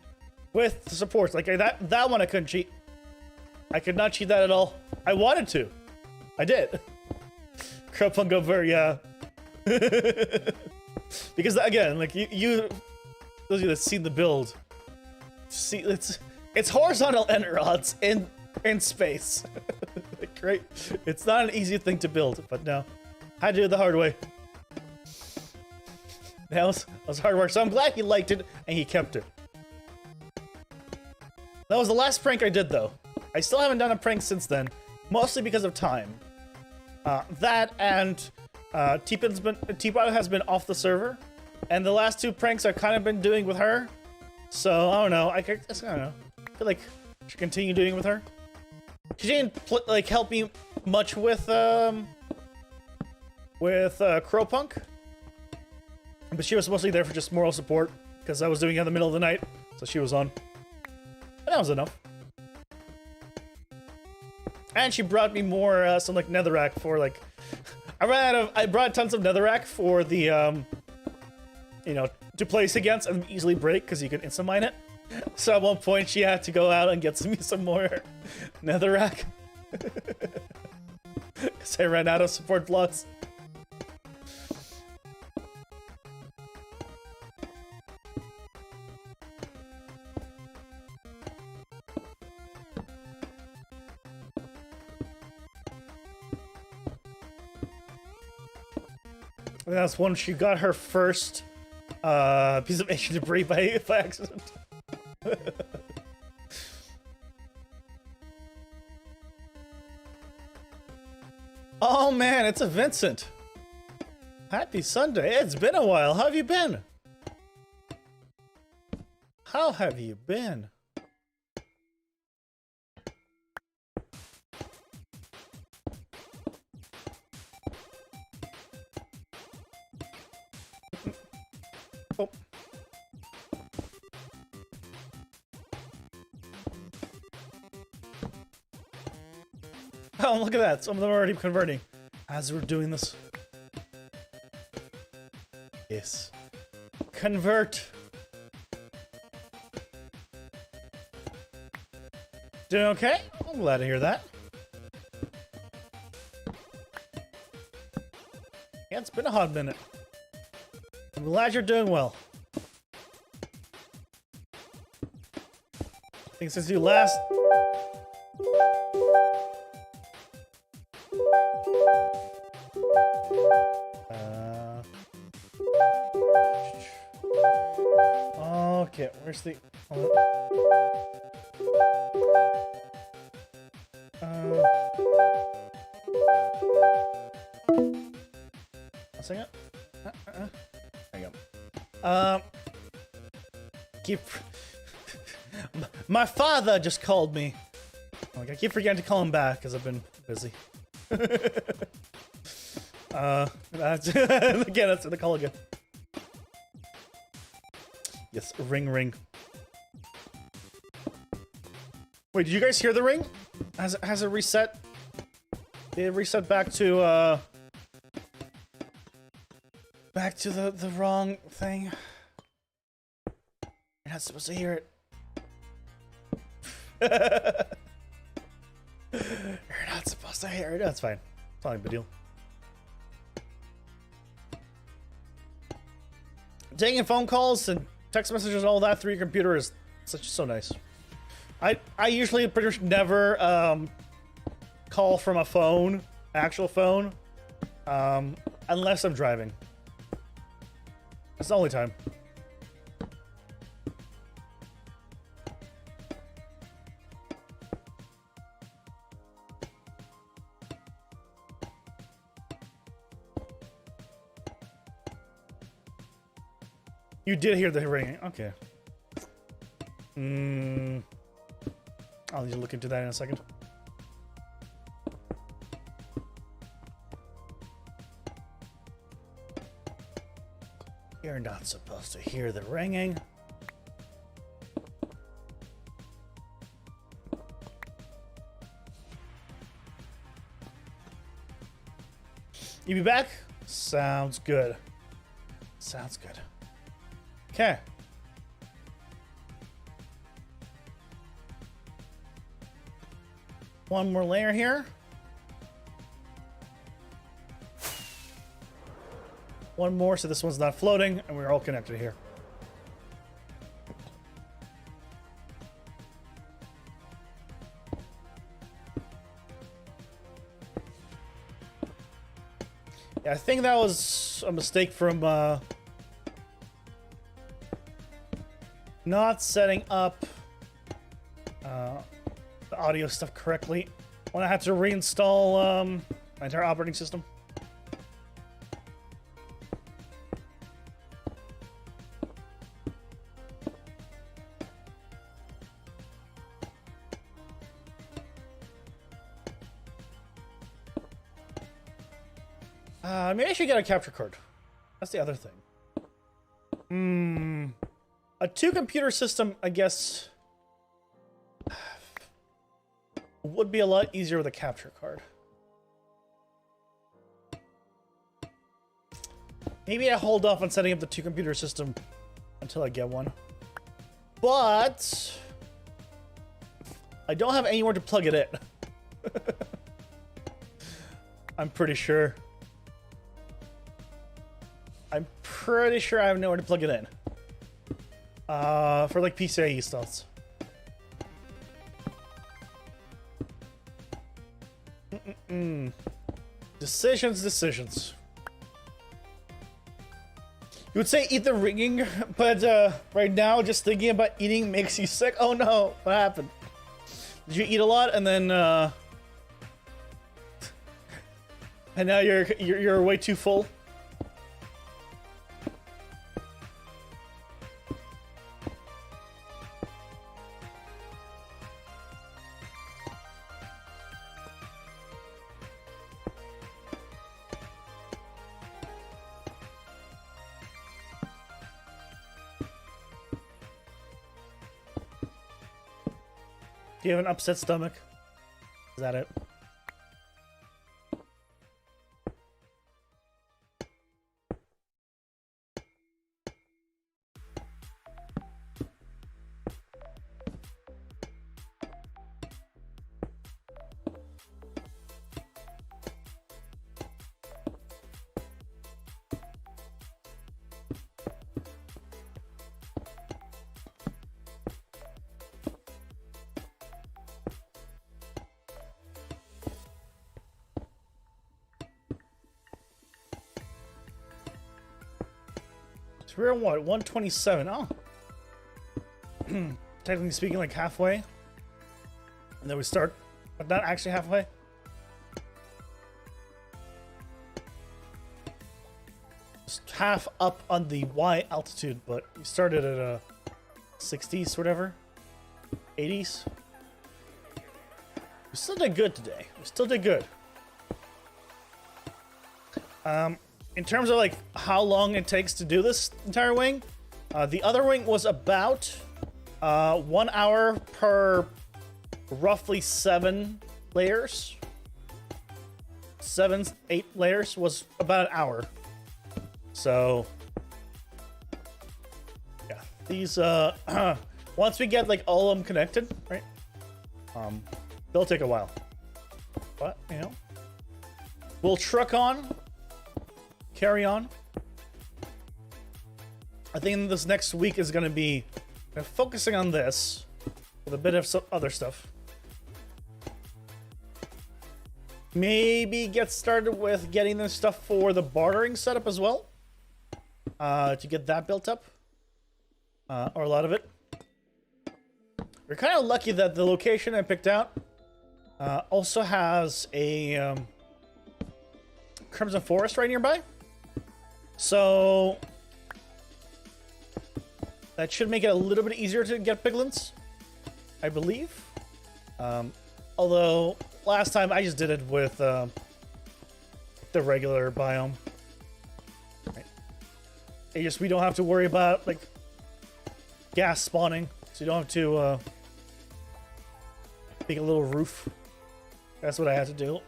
with the supports. Like, that one I couldn't cheat. I could not cheat that at all. I wanted to. I did. Crowpunk over, yeah. Because, again, like, those of you that seen the build, see, it's horizontal end rods in space. Like, great. It's not an easy thing to build, but no. Had to do it the hard way. That was hard work, so I'm glad he liked it and he kept it. That was the last prank I did, though. I still haven't done a prank since then, mostly because of time. That and T-Bot has been off the server, and the last 2 pranks I've kind of been doing with her. So I don't know. I don't know. I feel like I should continue doing it with her. She didn't like help me much with Crowpunk, but she was mostly there for just moral support because I was doing it in the middle of the night, so she was on. And that was enough. And she brought me more some like netherrack for like I brought tons of netherrack for the you know, to place against and easily break because you can instant mine it. So at one point she had to go out and get me some more netherrack because I ran out of support blocks. And that's when she got her first piece of ancient debris by accident. Oh man, it's a Vincent. Happy Sunday. It's been a while. How have you been? How have you been? Oh. Oh, look at that. Some of them are already converting as we're doing this. Yes. Convert. Doing okay? I'm glad to hear that. Yeah, it's been a hot minute. I'm glad you're doing well. I think since you last... Okay, where's the... One second. There you go. Keep... My father just called me. Like, I keep forgetting to call him back because I've been busy. That's again, that's the call again. Yes, ring ring. Wait, did you guys hear the ring? Has it reset? Did it reset back to the wrong thing? You're not supposed to hear it. You're not supposed to hear it. That's fine. It's not a big deal. Taking phone calls and text messages and all that through your computer is so nice. I usually pretty much never call from a phone, actual phone, unless I'm driving. That's the only time. You did hear the ringing. Okay. I'll need to look into that in a second. You're not supposed to hear the ringing. You be back? Sounds good. Sounds good. Okay. One more layer here. One more, so this one's not floating, and we're all connected here. Yeah, I think that was a mistake from not setting up the audio stuff correctly when I had to reinstall my entire operating system. Maybe I should get a capture card. That's the other thing. A two-computer system, I guess, would be a lot easier with a capture card. Maybe I hold off on setting up the two-computer system until I get one. But I don't have anywhere to plug it in. I'm pretty sure. I'm pretty sure I have nowhere to plug it in. For like PCIe stuff. Decisions. You would say eat the ringing, but right now just thinking about eating makes you sick. Oh no, what happened? Did you eat a lot and then And now you're way too full. Do you have an upset stomach? Is that it? So we're on what? 127. Oh. Technically speaking, like halfway. And then we start, but not actually halfway. Just half up on the Y altitude, but we started at 60s, whatever. 80s. We still did good today. We still did good. In terms of like how long it takes to do this entire wing, the other wing was about 1 hour per roughly 7 layers. 7, 8 layers was about an hour. So yeah, these once we get like all of them connected, right? They'll take a while. But you know, we'll truck on. Carry on. I think this next week is going to be focusing on this with a bit of some other stuff. Maybe get started with getting the stuff for the bartering setup as well. To get that built up. Or a lot of it. We're kind of lucky that the location I picked out also has a Crimson Forest right nearby. So that should make it a little bit easier to get piglins, I believe. Although last time I just did it with the regular biome. Right. We don't have to worry about like gas spawning, so you don't have to make a little roof. That's what I had to do.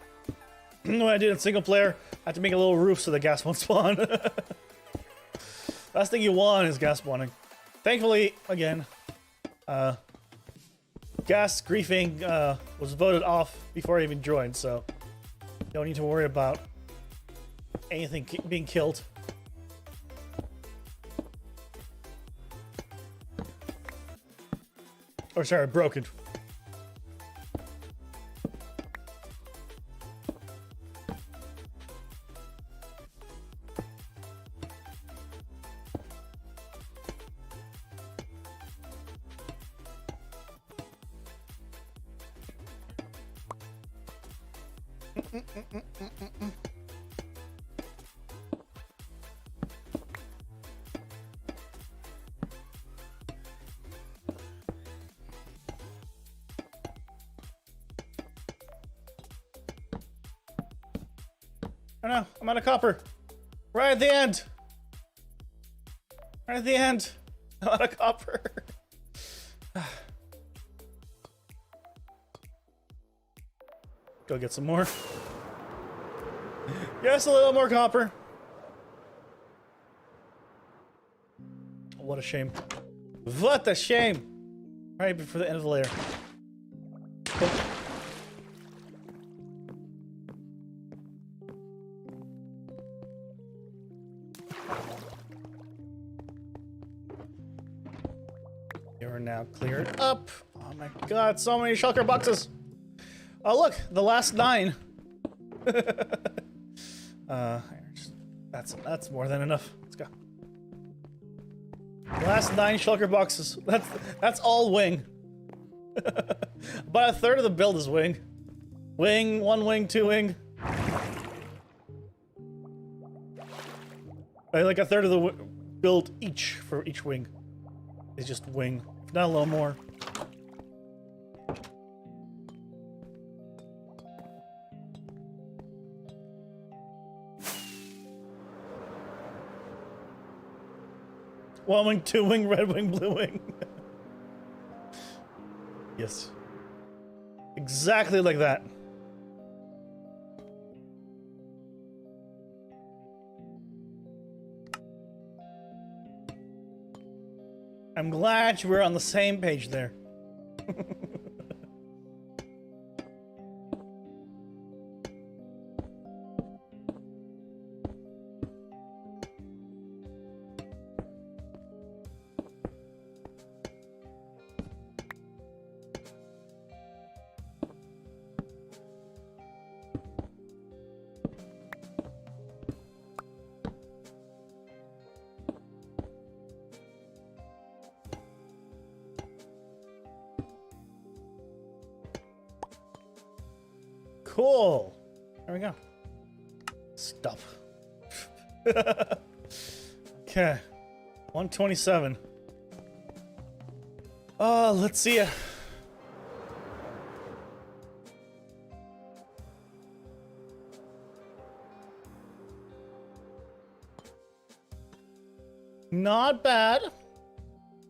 When I did it in single player, I had to make a little roof so the gas won't spawn. Last thing you want is gas spawning. Thankfully, again, gas griefing was voted off before I even joined, so don't need to worry about anything being killed. Or sorry, broken. Oh no, I'm out of copper. Right at the end. Right at the end. I'm out of copper. Go get some more. Yes, a little more copper. What a shame. What a shame. Right before the end of the layer. Oh. You're now cleared up. Oh my god, so many shulker boxes. Oh look, the last 9. That's more than enough. Let's go. Last 9 shulker boxes. That's all wing. About a third of the build is wing. Wing, 1 wing, 2 wing. Like a third of the build each for each wing is just wing, if not a little more. One wing, two wing, red wing, blue wing. Yes. Exactly like that. I'm glad you were on the same page there. Cool. There we go. Stop. Okay. 127. Oh, let's see ya. Not bad.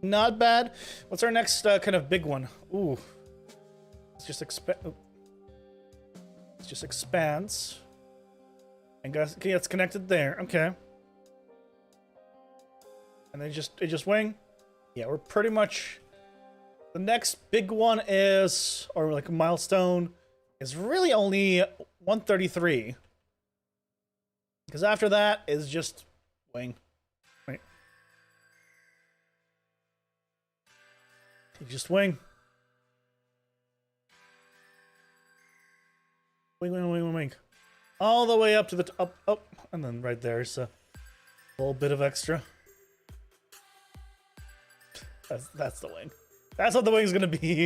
Not bad. What's our next kind of big one? Ooh. Let's just expand. Just expands and guys, okay, it's connected there. Okay, and then it just wing. Yeah, we're pretty much the next big one is, or like a milestone is really only 133, because after that is just wing. Wait, you just wing. Wing. All the way up to the up, and then right there's a little bit of extra. That's the wing. That's what the wing's gonna be.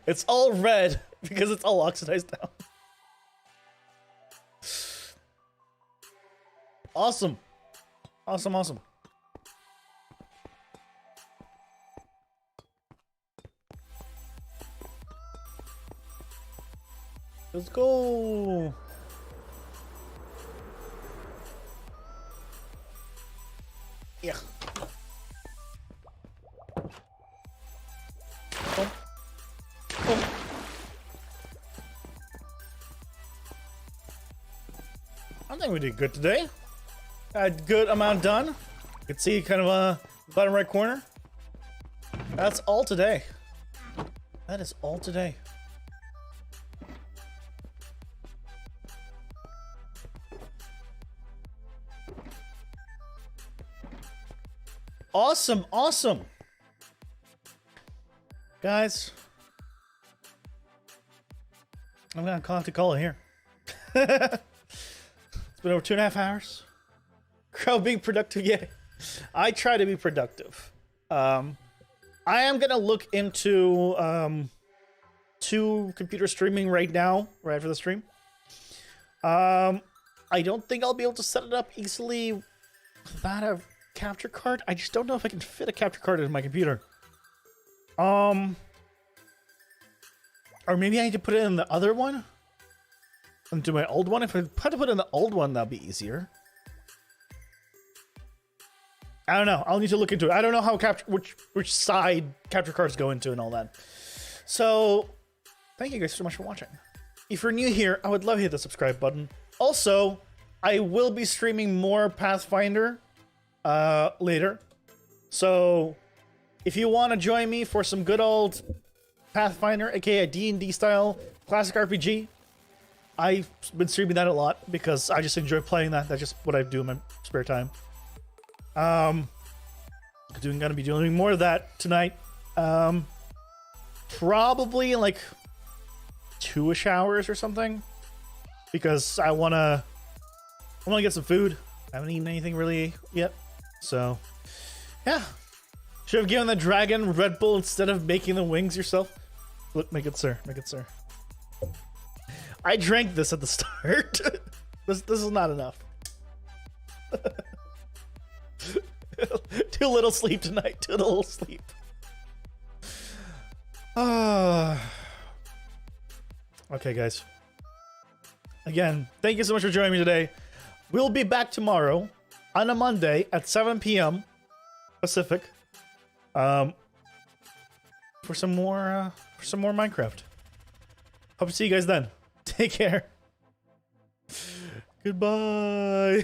It's all red because it's all oxidized down. Awesome. Let's go. Yeah. Oh. I think we did good today. Had good amount done. You can see kind of bottom right corner. That's all today. That is all today. Awesome. Guys, I'm gonna have to call it here. It's been over 2.5 hours. Crow being productive, yeah. I try to be productive. I am gonna look into 2 computer streaming right now, right after the stream. I don't think I'll be able to set it up easily without a capture card. I just don't know if I can fit a capture card into my computer. Or maybe I need to put it in the other one into my old one. If I had to put it in the old one, that'd be easier. I don't know. I'll need to look into it. I don't know how which side capture cards go into and all that. So thank you guys so much for watching. If you're new here, I would love to hit the subscribe button. Also, I will be streaming more Pathfinder later. So if you want to join me for some good old Pathfinder, aka D&D style classic RPG, I've been streaming that a lot because I just enjoy playing that. That's just what I do in my spare time. Gonna be doing more of that tonight. Probably in like 2-ish hours or something, because I wanna get some food. I haven't eaten anything really yet, so yeah. Should have given the dragon Red Bull instead of making the wings yourself. Look, make it, sir. Make it, sir. I drank this at the start. This is not enough. Too little sleep tonight. Too little sleep. Okay, guys. Again, thank you so much for joining me today. We'll be back tomorrow on a Monday at 7 p.m. Pacific. For some more Minecraft. Hope to see you guys then. Take care. Goodbye.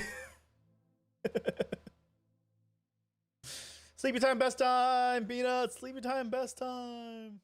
Sleepy time, best time. Peanuts, sleepy time, best time.